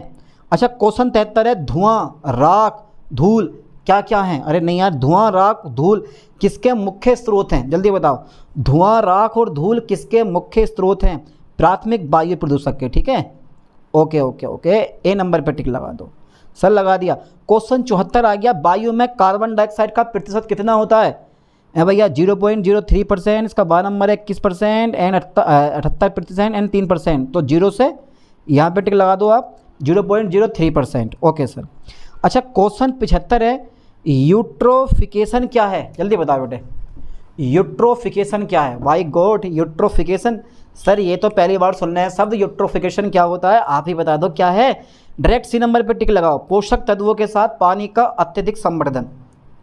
अच्छा, क्वेश्चन 73 है, धुआं, राख, धूल क्या क्या हैं? अरे नहीं यार, धुआं, राख, धूल किसके मुख्य स्रोत हैं? जल्दी बताओ। धुआं, राख और धूल किसके मुख्य स्रोत हैं? प्राथमिक वायु प्रदूषक के। ठीक है, ओके ओके ओके, ए नंबर पर टिक लगा दो। सर लगा दिया। क्वेश्चन 74 आ गया, वायु में कार्बन डाइऑक्साइड का प्रतिशत कितना होता है? भैया 0.03%, इसका 12 नंबर है 21% एंड 78% एंड 3%, तो 0 से यहाँ पे टिक लगा दो आप, 0.03%। Okay sir. अच्छा, क्वेश्चन 75 है, यूट्रोफिकेशन क्या है? जल्दी बताओ बेटे, यूट्रोफिकेशन क्या है? Y God, eutrophication. सर ये तो पहली बार सुन रहे हैं शब्द, यूट्रोफिकेशन क्या होता है? आप ही बता दो क्या है। डायरेक्ट सी नंबर पे टिक लगाओ, पोषक तत्वों के साथ पानी का अत्यधिक संवर्धन।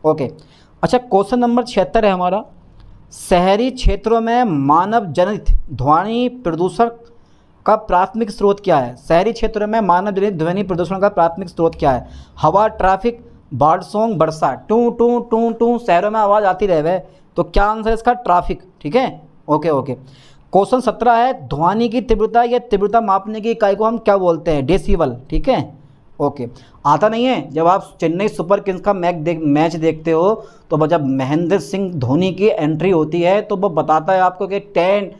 ओके। अच्छा, क्वेश्चन नंबर 76 है हमारा, शहरी क्षेत्रों में मानव जनित ध्वनि प्रदूषण का प्राथमिक स्रोत क्या है? शहरी क्षेत्रों में मानव जनित ध्वनि प्रदूषण का प्राथमिक स्रोत क्या है? हवा, ट्रैफिक, बर्ड सॉन्ग, वर्षा। टू टू टू टू शहरों में आवाज़ आती रहे, तो क्या आंसर है इसका? ट्रैफिक। ठीक है, ओके ओके। क्वेश्चन 17 है, ध्वनि की तीव्रता या तीव्रता मापने की इकाई को हम क्या बोलते हैं? डेसिबल। ठीक है, ओके। आता नहीं है, जब आप चेन्नई सुपर किंग्स का मैच देखते हो तो जब महेंद्र सिंह धोनी की एंट्री होती है तो वो बताता है आपको कि 10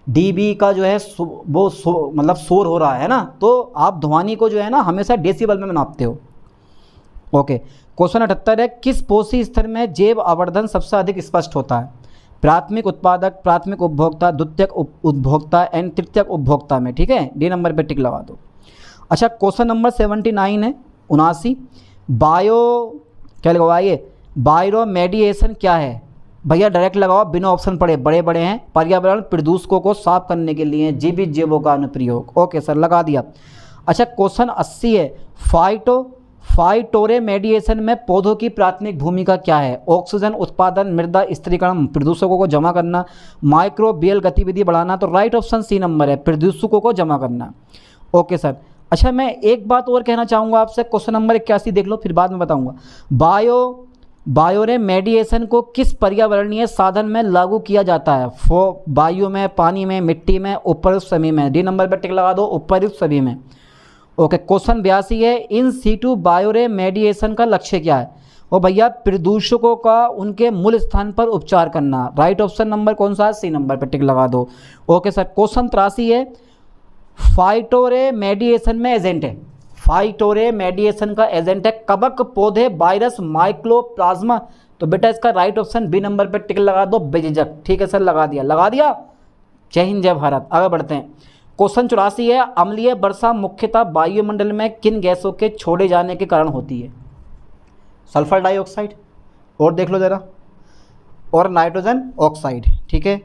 dB का जो है वो मतलब शोर हो रहा है ना, तो आप ध्वनि को जो है ना हमेशा डेसिबल में नापते हो। ओके। क्वेश्चन 78 है, किस पोषी स्तर में जैव आवर्धन सबसे अधिक स्पष्ट होता है? प्राथमिक उत्पादक, प्राथमिक उपभोक्ता, द्वितीयक उपभोक्ता एंड तृतीयक उपभोक्ता में। ठीक है, डी नंबर पे टिक लगा दो। अच्छा, क्वेश्चन नंबर 79 है, 79, बायो क्या लगवाइए? बायोमेडिएशन क्या है? भैया डायरेक्ट लगाओ, बिना ऑप्शन पढ़े, बड़े बड़े हैं। पर्यावरण प्रदूषकों को साफ करने के लिए जीवित जीवों का अनुप्रयोग। ओके सर, लगा दिया। अच्छा, क्वेश्चन 80 है, फाइटोरेमेडिएशन में पौधों की प्राथमिक भूमिका क्या है? ऑक्सीजन उत्पादन, मृदा स्थिरीकरण, प्रदूषकों को जमा करना, माइक्रोबियल गतिविधि बढ़ाना। तो राइट ऑप्शन सी नंबर है, प्रदूषकों को जमा करना। Okay sir. अच्छा, मैं एक बात और कहना चाहूँगा आपसे, क्वेश्चन नंबर 81 देख लो, फिर बाद में बताऊँगा। बायोरेमेडिएशन को किस पर्यावरणीय साधन में लागू किया जाता है? वायु में, पानी में, मिट्टी में, उपयुक्त सभी में। डी नंबर पर टिक लगा दो, उपयुक्त सभी में। ओके। क्वेश्चन 82 है, इन सीटू बायोरेमेडिएशन का लक्ष्य क्या है? ओ भैया, प्रदूषकों का उनके मूल स्थान पर उपचार करना। राइट ऑप्शन नंबर कौन सा है? सी नंबर पर टिक लगा दो। Okay sir. क्वेश्चन 83 है, फाइटोरेमेडिएशन में एजेंट है, फाइटोरेमेडिएशन का एजेंट है कवक, पौधे, वायरस, माइक्रोप्लाज्मा। तो बेटा इसका राइट ऑप्शन बी नंबर पर टिक लगा दो, बेझिझक। ठीक है सर, लगा दिया, लगा दिया। जय हिंद, जय भारत। आगे बढ़ते हैं। क्वेश्चन 84 है, अम्लीय वर्षा मुख्यतः वायुमंडल में किन गैसों के छोड़े जाने के कारण होती है? सल्फर डाइऑक्साइड, और देख लो जरा, और नाइट्रोजन ऑक्साइड। ठीक है,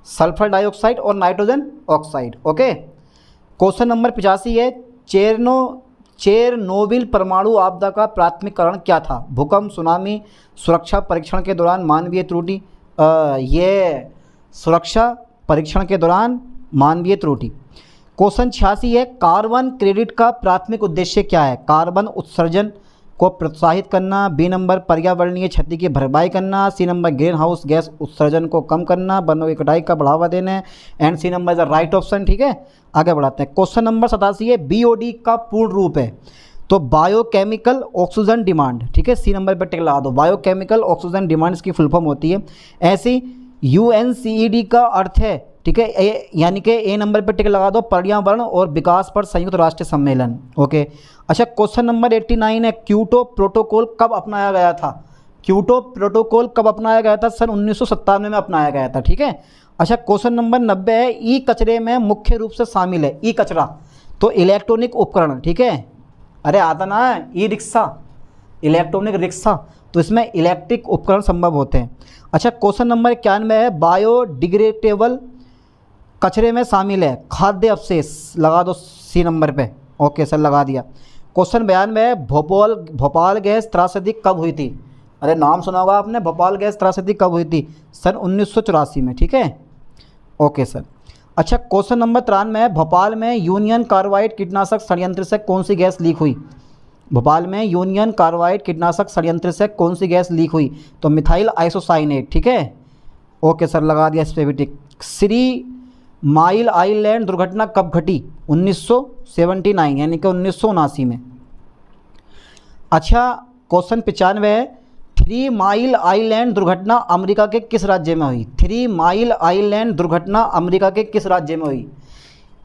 सल्फर डाइऑक्साइड और nitrogen oxide. Okay. Question number 85 है, चेरनोबिल परमाणु आपदा का प्राथमिक कारण क्या था? भूकंप, सुनामी, सुरक्षा परीक्षण के दौरान मानवीय त्रुटि। ये सुरक्षा परीक्षण के दौरान मानवीय त्रुटि। क्वेश्चन 86 है, कार्बन क्रेडिट का प्राथमिक उद्देश्य क्या है? कार्बन उत्सर्जन को प्रोत्साहित करना, बी नंबर पर्यावरणीय क्षति की भरपाई करना, C number greenhouse gas उत्सर्जन को कम करना, वनों की कटाई का बढ़ावा देना, and C number is the right option. ठीक है, आगे बढ़ाते हैं। क्वेश्चन नंबर 87 है, बीओडी का पूर्ण रूप है? तो बायोकेमिकल ऑक्सीजन डिमांड। ठीक है, सी नंबर पर टिक लगा दो, बायोकेमिकल ऑक्सीजन डिमांड इसकी फुल फॉर्म होती है। ऐसी यूएनसीईडी का अर्थ है, ठीक है, यानी कि ए नंबर पर टिक लगा दो, पर्यावरण और विकास पर संयुक्त राष्ट्र सम्मेलन। ओके। अच्छा, क्वेश्चन नंबर 89 है, क्योटो प्रोटोकॉल कब अपनाया गया था? क्योटो प्रोटोकॉल कब अपनाया गया था? सन 1997 में अपनाया गया था। ठीक है। अच्छा, क्वेश्चन नंबर 90 है, ई कचरे में मुख्य रूप से शामिल है? ई कचरा तो इलेक्ट्रॉनिक उपकरण। ठीक है, अरे आता ना है ई रिक्शा, इलेक्ट्रॉनिक रिक्शा, तो इसमें इलेक्ट्रिक उपकरण संभव होते हैं। अच्छा, क्वेश्चन नंबर 91 है, बायोडिग्रेडेबल कचरे में शामिल है? खाद्य अवशेष। लगा दो सी नंबर पे। ओके सर लगा दिया। क्वेश्चन 92 है, भोपाल गैस त्रासदी कब हुई थी? अरे नाम सुना होगा आपने, भोपाल गैस त्रासदी कब हुई थी? सन 1984 में, ठीक है। Okay sir. अच्छा क्वेश्चन नंबर 93 है, भोपाल में यूनियन कार्बाइड कीटनाशक संयंत्र से कौन सी गैस लीक हुई? भोपाल में यूनियन कार्बाइड कीटनाशक संयंत्र से कौन सी गैस लीक हुई? तो मिथाइल आइसोसाइनेट, ठीक है। ओके सर लगा दिया इस पर भी टिक। श्री माइल आइलैंड दुर्घटना कब घटी? 1979 यानी कि 1979 में। अच्छा क्वेश्चन 95 है, 3 माइल आइलैंड दुर्घटना अमेरिका के किस राज्य में हुई? 3 माइल आइलैंड दुर्घटना अमेरिका के किस राज्य में हुई?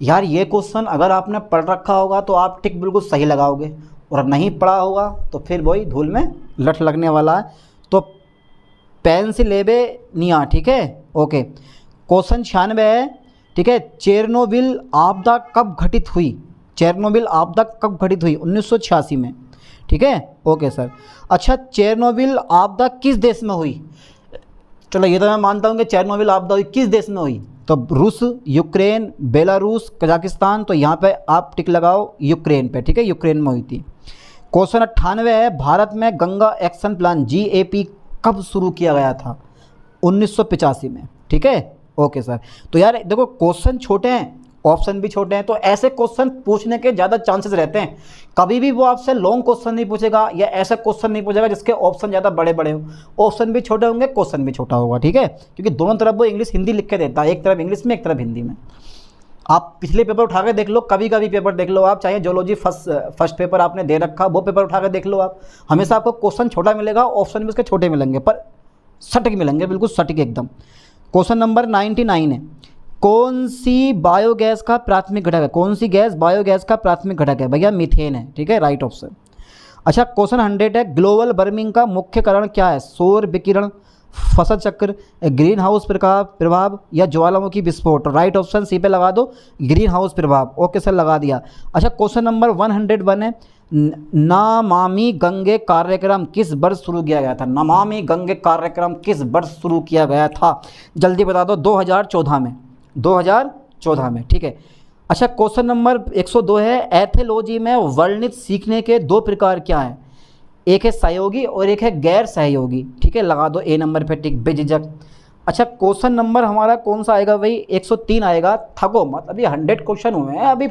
यार ये क्वेश्चन अगर आपने पढ़ रखा होगा तो आप टिक बिल्कुल सही लगाओगे, और नहीं पढ़ा होगा तो फिर वही धूल में लठ लगने वाला है। तो पेंसिल्वेनिया, ठीक है। ओके क्वेश्चन 96 है, ठीक है, चेरनोबिल आपदा कब घटित हुई? चेरनोबिल आपदा कब घटित हुई? 1986 में, ठीक है। Okay sir. अच्छा चेरनोबिल आपदा किस देश में हुई? चलो ये तो मैं मानता हूँ कि चेरनोबिल आपदा हुई, किस देश में हुई? तो रूस, यूक्रेन, बेलारूस, कजाकिस्तान। तो यहाँ पे आप टिक लगाओ यूक्रेन पे, ठीक है, यूक्रेन में हुई थी। क्वेश्चन 98 है, भारत में गंगा एक्शन प्लान GAP कब शुरू किया गया था? 1985 में, ठीक है। Okay sir. तो यार देखो क्वेश्चन छोटे हैं, ऑप्शन भी छोटे हैं, तो ऐसे क्वेश्चन पूछने के ज़्यादा चांसेस रहते हैं। कभी भी वो आपसे लॉन्ग क्वेश्चन नहीं पूछेगा या ऐसा क्वेश्चन नहीं पूछेगा जिसके ऑप्शन ज़्यादा बड़े बड़े हो। ऑप्शन भी छोटे होंगे, क्वेश्चन भी छोटा होगा, ठीक है, क्योंकि दोनों तरफ वो इंग्लिश हिंदी लिख के देता है, एक तरफ इंग्लिश में एक तरफ हिंदी में। आप पिछले पेपर उठा के देख लो, कभी कभी पेपर देख लो आप, चाहे जोलॉजी फर्स्ट पेपर आपने दे रखा वो पेपर उठा के देख लो आप, हमेशा आपको क्वेश्चन छोटा मिलेगा, ऑप्शन भी उसके छोटे मिलेंगे, पर सटीक मिलेंगे, बिल्कुल सटीक एकदम। क्वेश्चन नंबर 99 है, कौन सी बायोगैस का प्राथमिक घटक है? कौन सी गैस बायोगैस का प्राथमिक घटक है? भैया मीथेन है, ठीक है, राइट ऑप्शन। अच्छा क्वेश्चन 100 है, ग्लोबल वार्मिंग का मुख्य कारण क्या है? सौर विकिरण, फसल चक्र, ग्रीन हाउस प्रभाव या ज्वालामुखी विस्फोट? राइट ऑप्शन सी पे लगा दो, ग्रीन हाउस प्रभाव। ओके सर लगा दिया। अच्छा क्वेश्चन नंबर 101 है, नमामि गंगे कार्यक्रम किस वर्ष शुरू किया गया था? नमामि गंगे कार्यक्रम किस वर्ष शुरू किया गया था? जल्दी बता दो। 2014 में, 2014 में, ठीक है। अच्छा क्वेश्चन नंबर 102 है, एथियोलॉजी में वर्णित सीखने के 2 प्रकार क्या हैं? एक है सहयोगी और एक है गैर सहयोगी, ठीक है, लगा दो ए नंबर पे टिक बेझिझक। अच्छा क्वेश्चन नंबर हमारा कौन सा आएगा भाई? 103 आएगा। थको मत, अभी 100 क्वेश्चन हुए हैं, अभी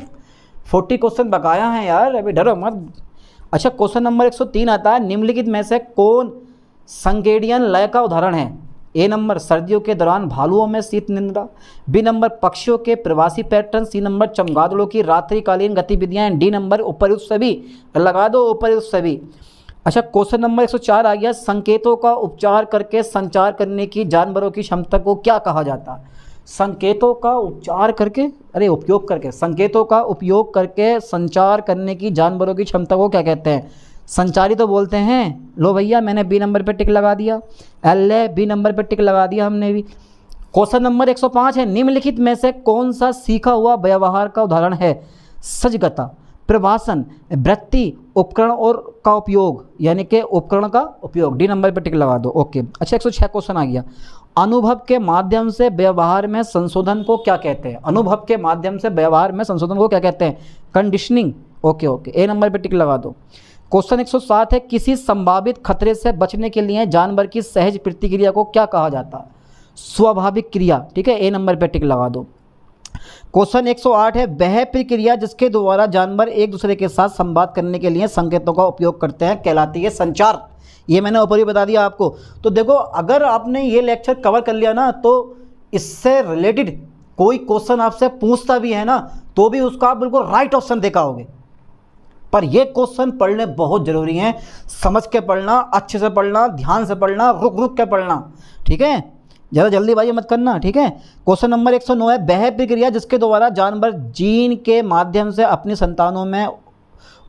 40 क्वेश्चन बकाया हैं यार, अभी डरो मत। अच्छा क्वेश्चन नंबर 103 आता है, निम्नलिखित में से कौन संकेडियन लय का उदाहरण है? ए नंबर सर्दियों के दौरान भालुओं में शीत निद्रा, बी नंबर पक्षियों के प्रवासी पैटर्न, सी नंबर चमगादड़ों की रात्रिकालीन गतिविधियां, डी नंबर उपर्युक्त सभी। लगा दो उपर्युक्त सभी। अच्छा क्वेश्चन नंबर 104 आ गया, संकेतों का उपचार करके संचार करने की जानवरों की क्षमता को क्या कहा जाता है? संकेतों का उपचार करके, अरे उपयोग करके, संकेतों का उपयोग करके संचार करने की जानवरों की क्षमता को क्या कहते हैं? संचारी तो बोलते हैं। लो भैया मैंने बी नंबर पे टिक लगा दिया, बी नंबर पे टिक लगा दिया हमने भी। क्वेश्चन नंबर 105 है, निम्नलिखित में से कौन सा सीखा हुआ व्यवहार का उदाहरण है? सजगता, प्रभाषण, वृत्ति, उपकरण और का उपयोग, यानी कि उपकरण का उपयोग। डी नंबर पे टिक लगा दो। ओके। अच्छा 106 क्वेश्चन आ गया, अनुभव के माध्यम से व्यवहार में संशोधन को क्या कहते हैं? अनुभव के माध्यम से व्यवहार में संशोधन को क्या कहते हैं? कंडीशनिंग। ओके ओके, ए नंबर पे टिक लगा दो। क्वेश्चन 107 है, किसी संभावित खतरे से बचने के लिए जानवर की सहज प्रतिक्रिया को क्या कहा जाता है? स्वाभाविक क्रिया, ठीक है, ए नंबर पे टिक लगा दो। क्वेश्चन 108 है, वह प्रक्रिया जिसके द्वारा जानवर एक दूसरे के साथ संवाद करने के लिए संकेतों का उपयोग करते हैं कहलाती है संचार। ये मैंने ऊपर ही बता दिया आपको। तो देखो अगर आपने ये लेक्चर कवर कर लिया ना, तो इससे रिलेटेड कोई क्वेश्चन आपसे पूछता भी है ना, तो भी उसका आप बिल्कुल राइट ऑप्शन दे पाओगे। पर ये क्वेश्चन पढ़ने बहुत ज़रूरी हैं, समझ के पढ़ना, अच्छे से पढ़ना, ध्यान से पढ़ना, रुक रुक के पढ़ना, ठीक है, ज़्यादा जल्दीबाजी मत करना, ठीक है। क्वेश्चन नंबर 109 है, वह प्रक्रिया जिसके द्वारा जानवर जीन के माध्यम से अपनी संतानों में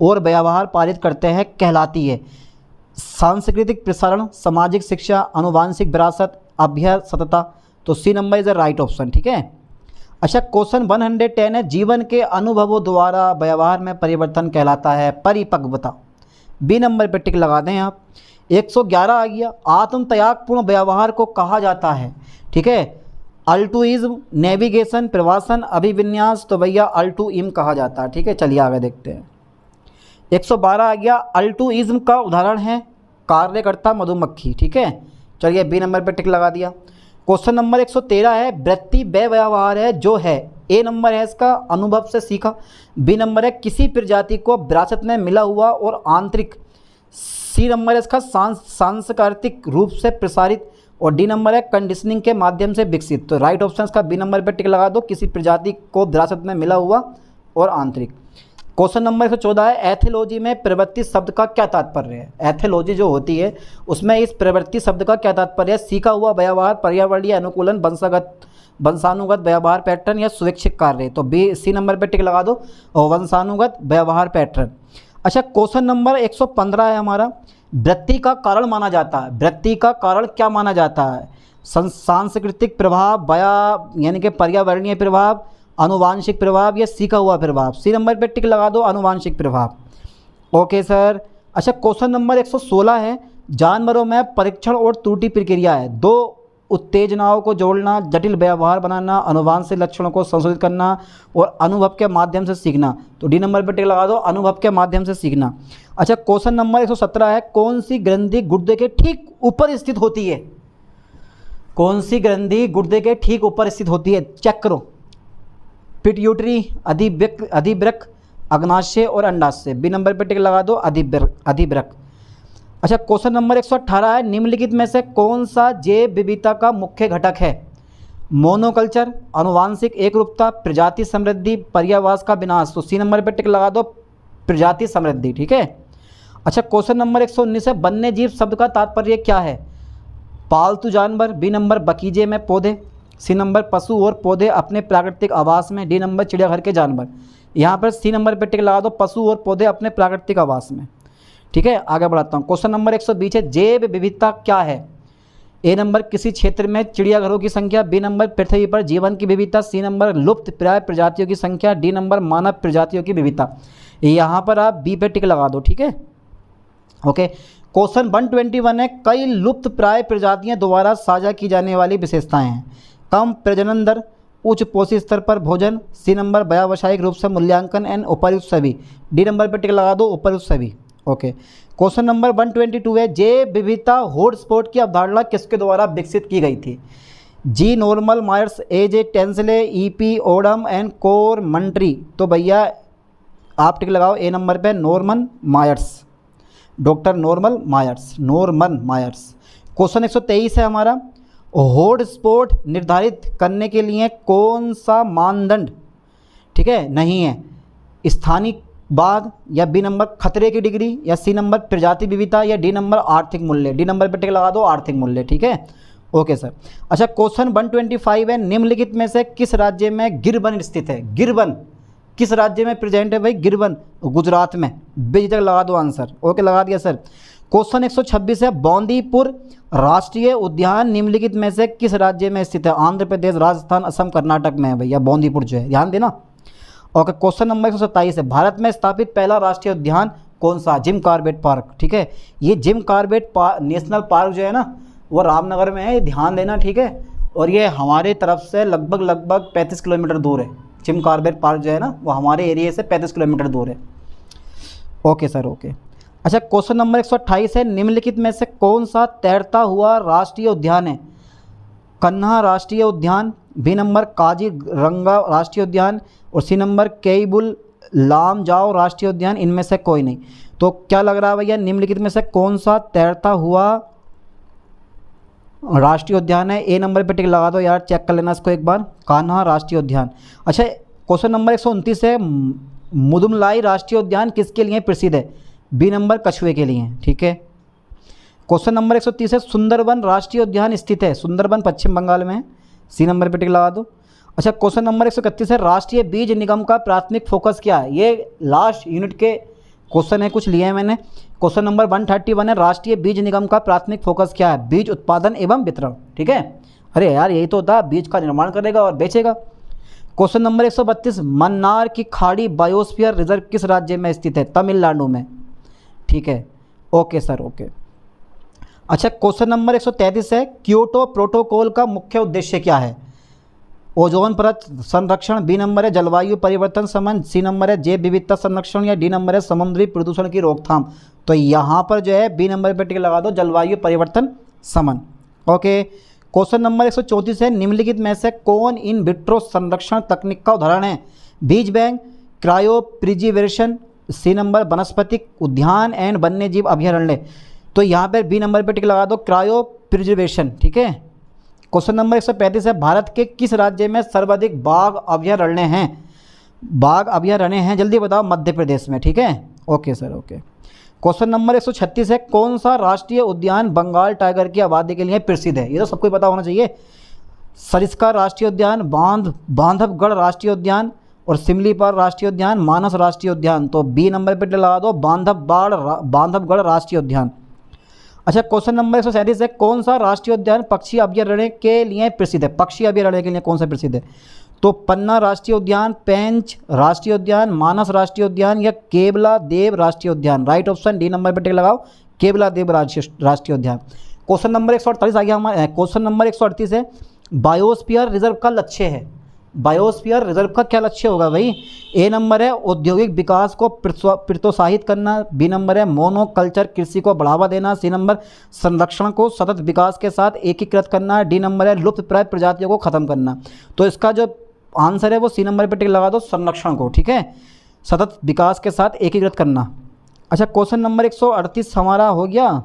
और व्यवहार पारित करते हैं कहलाती है? सांस्कृतिक प्रसारण, सामाजिक शिक्षा, आनुवांशिक विरासत, अभ्यसतता। तो C number is the right option, ठीक है। अच्छा क्वेश्चन 110 है, जीवन के अनुभवों द्वारा व्यवहार में परिवर्तन कहलाता है परिपक्वता। बी नंबर पर टिक लगा दें आप। 111 आ गया, आत्म त्यागपूर्ण व्यवहार को कहा जाता है, ठीक है, अल्टुइज्म, नेविगेशन, प्रवासन, अभिविन्यास, तो भैया अल्टुइम कहा जाता है। ठीक है, चलिए आगे देखते हैं। 112 आ गया। अल्टुइज्म का उदाहरण है कार्यकर्ता मधुमक्खी। ठीक है, चलिए बी नंबर पे टिक लगा दिया। क्वेश्चन नंबर 113 है, वृत्ति वह व्यवहार है जो है, ए नंबर है इसका अनुभव से सीखा, बी नंबर है किसी प्रजाति को विरासत में मिला हुआ और आंतरिक, सी नंबर है इसका सांस्कृतिक रूप से प्रसारित, और डी नंबर है कंडीशनिंग के माध्यम से विकसित। तो राइट ऑप्शन का बी नंबर पे टिक लगा दो, किसी प्रजाति को विरासत में मिला हुआ और आंतरिक। क्वेश्चन नंबर 114 है, एथियोलॉजी में प्रवृत्ति शब्द का क्या तात्पर्य है। एथियोलॉजी जो होती है उसमें इस प्रवृत्ति शब्द का क्या तात्पर्य है, सीखा हुआ व्यवहार, पर्यावरणीय अनुकूलन, वंशानुगत व्यवहार पैटर्न या स्वैच्छिक कार्य। तो बी सी नंबर पे टिक लगा दो, और वंशानुगत व्यवहार पैटर्न। अच्छा, क्वेश्चन नंबर 115 है हमारा, वृत्ति का कारण माना जाता है, वृत्ति का कारण क्या माना जाता है, सांस्कृतिक प्रभाव, यानी कि पर्यावरणीय प्रभाव, आनुवांशिक प्रभाव या सीखा हुआ प्रभाव। सी नंबर पे टिक लगा दो, आनुवांशिक प्रभाव। Okay sir. अच्छा, क्वेश्चन नंबर 116 है, जानवरों में परीक्षण और त्रुटि प्रक्रिया है, दो उत्तेजनाओं को जोड़ना, जटिल व्यवहार बनाना, अनुवांशिक लक्षणों को संशोधित करना और अनुभव के माध्यम से सीखना। तो डी नंबर पर टिक लगा दो, अनुभव के माध्यम से सीखना। अच्छा, क्वेश्चन नंबर 117 है, कौन सी ग्रंथि गुर्दे के ठीक ऊपर स्थित होती है, कौन सी ग्रंथि गुर्दे के ठीक ऊपर स्थित होती है, चेक करो। पिट्यूटरी, अधिवृक्क, अग्नाशय और अंडाशय। बी नंबर पर टिक लगा दो, अधिवृक्क। अच्छा, क्वेश्चन नंबर 118 है, निम्नलिखित में से कौन सा जैव विविधता का मुख्य घटक है, मोनोकल्चर, आनुवांशिक एकरूपता, प्रजाति समृद्धि, पर्यावास का विनाश। तो सी नंबर पर टिक लगा दो, प्रजाति समृद्धि। ठीक है। अच्छा, क्वेश्चन नंबर 119 है, वन्य जीव शब्द का तात्पर्य क्या है, पालतू जानवर, बी नंबर बगीचे में पौधे, सी नंबर पशु और पौधे अपने प्राकृतिक आवास में, डी नंबर चिड़ियाघर के जानवर। यहाँ पर सी नंबर पर टिक लगा दो, पशु और पौधे अपने प्राकृतिक आवास में। ठीक है, आगे बढ़ाता हूँ। क्वेश्चन नंबर 120 है, जैव विविधता क्या है, ए नंबर किसी क्षेत्र में चिड़ियाघरों की संख्या, बी नंबर पृथ्वी पर जीवन की विविधता, सी नंबर लुप्त प्राय प्रजातियों की संख्या, डी नंबर मानव प्रजातियों की विविधता। यहाँ पर आप बी पे टिक लगा दो। ठीक है, ओके। क्वेश्चन 121 है, कई लुप्त प्राय प्रजातियां द्वारा साझा की जाने वाली विशेषताएं हैं, कम प्रजनन दर, उच्च पोषण स्तर पर भोजन, सी नंबर व्यावसायिक रूप से मूल्यांकन एंड उपर्युक्त सभी। डी नंबर पर टिक लगा दो, उपर्युक्त सभी। ओके। क्वेश्चन नंबर 122 है, जैव विविधता हॉटस्पॉट की अवधारणा किसके द्वारा विकसित की गई थी, G Norman Myers, A J Tansley, E P Odum and कोर मंट्री। तो भैया आप टिक लगाओ ए नंबर पे, Norman Myers, doctor Norman Myers. Question 123 है हमारा, हॉटस्पॉट निर्धारित करने के लिए कौन सा मानदंड, ठीक है, नहीं है, स्थानीय बाघ, या बी नंबर खतरे की डिग्री, या सी नंबर प्रजाति विविधता, या डी नंबर आर्थिक मूल्य। डी नंबर पर टिक लगा दो, आर्थिक मूल्य। ठीक है, ओके सर। अच्छा, क्वेश्चन 125 है, निम्नलिखित में से किस राज्य में गिरवन स्थित है, गिरवन किस राज्य में प्रेजेंट है भाई, गिरवन गुजरात में। बी तक लगा दो आंसर। ओके, लगा दिया सर। क्वेश्चन 126 है, बांदीपुर राष्ट्रीय उद्यान निम्नलिखित में से किस राज्य में स्थित है, आंध्र प्रदेश, राजस्थान, असम, कर्नाटक में है भैया बांदीपुर जो है, ध्यान देना। ओके। क्वेश्चन नंबर 127 है, भारत में स्थापित पहला राष्ट्रीय उद्यान कौन सा, जिम कॉर्बेट पार्क। ठीक है, ये जिम कॉर्बेट नेशनल पार्क जो है ना वो रामनगर में है, ध्यान देना। ठीक है, और ये हमारे तरफ से लगभग 35 किलोमीटर दूर है। जिम कॉर्बेट पार्क जो है ना वो हमारे एरिया से 35 किलोमीटर दूर है। Okay sir, okay. अच्छा, क्वेश्चन नंबर 128 है, निम्नलिखित में से कौन सा तैरता हुआ राष्ट्रीय उद्यान है, कन्हा राष्ट्रीय उद्यान, बी नंबर काजीरंगा राष्ट्रीय उद्यान, और सी नंबर केबुल लामजाओ राष्ट्रीय उद्यान। इनमें से कोई नहीं। तो क्या लग रहा है भैया, निम्नलिखित में से कौन सा तैरता हुआ राष्ट्रीय उद्यान है, ए नंबर पे टिक लगा दो यार, चेक कर लेना इसको एक बार, कान्हा राष्ट्रीय उद्यान। अच्छा, क्वेश्चन नंबर 129 है, मुदुमलाई राष्ट्रीय उद्यान किसके लिए प्रसिद्ध है, बी नंबर कछुए के लिए। ठीक है। क्वेश्चन नंबर 130 है, सुंदरबन राष्ट्रीय उद्यान स्थित है, सुंदरबन पश्चिम बंगाल में है, सी नंबर पे टिक लगा दो। अच्छा, क्वेश्चन नंबर 131 है, राष्ट्रीय बीज निगम का प्राथमिक फोकस क्या है, ये लास्ट यूनिट के क्वेश्चन है, कुछ लिए हैं मैंने। क्वेश्चन नंबर 131 है, राष्ट्रीय बीज निगम का प्राथमिक फोकस क्या है, बीज उत्पादन एवं वितरण। ठीक है, अरे यार यही तो होता है, बीज का निर्माण करेगा और बेचेगा। क्वेश्चन नंबर 132, मन्नार की खाड़ी बायोस्फीयर रिजर्व किस राज्य में स्थित है, तमिलनाडु में। ठीक है, ओके सर, ओके। अच्छा, क्वेश्चन नंबर 133 है, क्योटो प्रोटोकॉल का मुख्य उद्देश्य क्या है, ओजोन परत संरक्षण, बी नंबर है जलवायु परिवर्तन समन, सी नंबर है जैव विविधता संरक्षण, या डी नंबर है समुद्री प्रदूषण की रोकथाम। तो यहाँ पर जो है बी नंबर पर टिक लगा दो, जलवायु परिवर्तन समन। ओके, क्वेश्चन नंबर 134 है, निम्नलिखित में से कौन इन विट्रो संरक्षण तकनीक का उदाहरण है? बीज bank, cryopreservation, C number वनस्पतिक उद्यान एंड वन्य जीव अभयारण्य। तो यहाँ पर बी नंबर पर टिक लगा दो, क्रायो प्रिजर्वेशन। ठीक है। क्वेश्चन नंबर 135 है, भारत के किस राज्य में सर्वाधिक बाघ अभयारण्य हैं? बाघ अभयारण्य हैं, जल्दी बताओ। मध्य प्रदेश में। ठीक है। Okay sir, okay. Question number 136 है, कौन सा राष्ट्रीय उद्यान बंगाल टाइगर की आबादी के लिए प्रसिद्ध है? ये तो सबको पता होना चाहिए। सरिस्का राष्ट्रीय उद्यान, बांधवगढ़ राष्ट्रीय उद्यान और सिमलीपाल राष्ट्रीय उद्यान, मानस राष्ट्रीय उद्यान। तो बी नंबर पर लगा दो, बांधवगढ़ राष्ट्रीय उद्यान। अच्छा, क्वेश्चन नंबर 137 है, कौन सा राष्ट्रीय उद्यान पक्षी अभयारण्य के लिए प्रसिद्ध है? पक्षी अभयारण्य के लिए कौन सा प्रसिद्ध है? तो पन्ना राष्ट्रीय उद्यान, पेंच राष्ट्रीय उद्यान, मानस राष्ट्रीय उद्यान या केवला देव राष्ट्रीय उद्यान। राइट ऑप्शन डी नंबर पर टिक लगाओ, केवला देव राष्ट्रीय उद्यान। क्वेश्चन नंबर 148 आ गया हमारा। क्वेश्चन नंबर 138 है, बायोस्फीयर रिजर्व का लक्ष्य है। बायोस्फीयर रिजर्व का क्या लक्ष्य होगा भाई? ए नंबर है औद्योगिक विकास को प्रोत्साहित करना, बी नंबर है मोनोकल्चर कृषि को बढ़ावा देना, सी नंबर संरक्षण को सतत विकास के साथ एकीकृत करना, डी नंबर है लुप्तप्राय प्रजातियों को खत्म करना। तो इसका जो आंसर है वो सी नंबर पर टिक लगा दो, संरक्षण को। ठीक है, सतत विकास के साथ एकीकृत करना। अच्छा, क्वेश्चन नंबर 138 हमारा हो गया।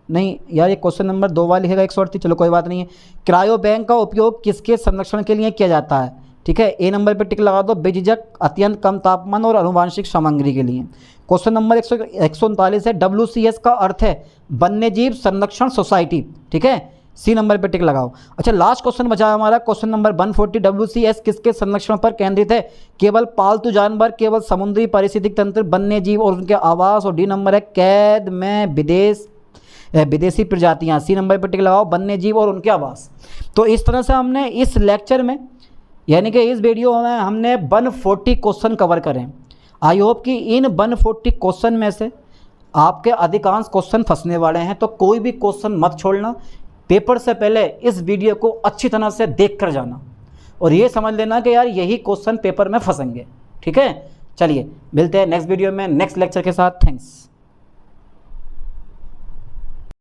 नहीं यार, ये क्वेश्चन नंबर 2 वाला लिखेगा 138। चलो कोई बात नहीं है। क्रायो बैंक का उपयोग किसके संरक्षण के लिए किया जाता है? ठीक है, ए नंबर पर टिक लगा दो, बेझिझक अत्यंत कम तापमान और आनुवांशिक सामग्री के लिए। क्वेश्चन नंबर 139 है, WCS का अर्थ है वन्यजीव संरक्षण सोसाइटी। ठीक है, सी नंबर पर टिक लगाओ। अच्छा, लास्ट क्वेश्चन बचा हमारा, क्वेश्चन नंबर 140, WCS किसके संरक्षण पर केंद्रित है? केवल पालतू जानवर, केवल समुद्री पारिस्थितिक तंत्र, वन्य जीव और उनके आवास, और डी नंबर है कैद में विदेशी प्रजातियां। सी नंबर पर टिक लगाओ, वन्य जीव और उनके आवास। तो इस तरह से हमने इस लेक्चर में, यानी कि इस वीडियो में हमने 140 क्वेश्चन कवर करें। आई होप कि इन 140 क्वेश्चन में से आपके अधिकांश क्वेश्चन फंसने वाले हैं, तो कोई भी क्वेश्चन मत छोड़ना। पेपर से पहले इस वीडियो को अच्छी तरह से देख कर जाना और ये समझ लेना कि यार यही क्वेश्चन पेपर में फंसेंगे। ठीक है, चलिए मिलते हैं नेक्स्ट वीडियो में नेक्स्ट लेक्चर के साथ। थैंक्स।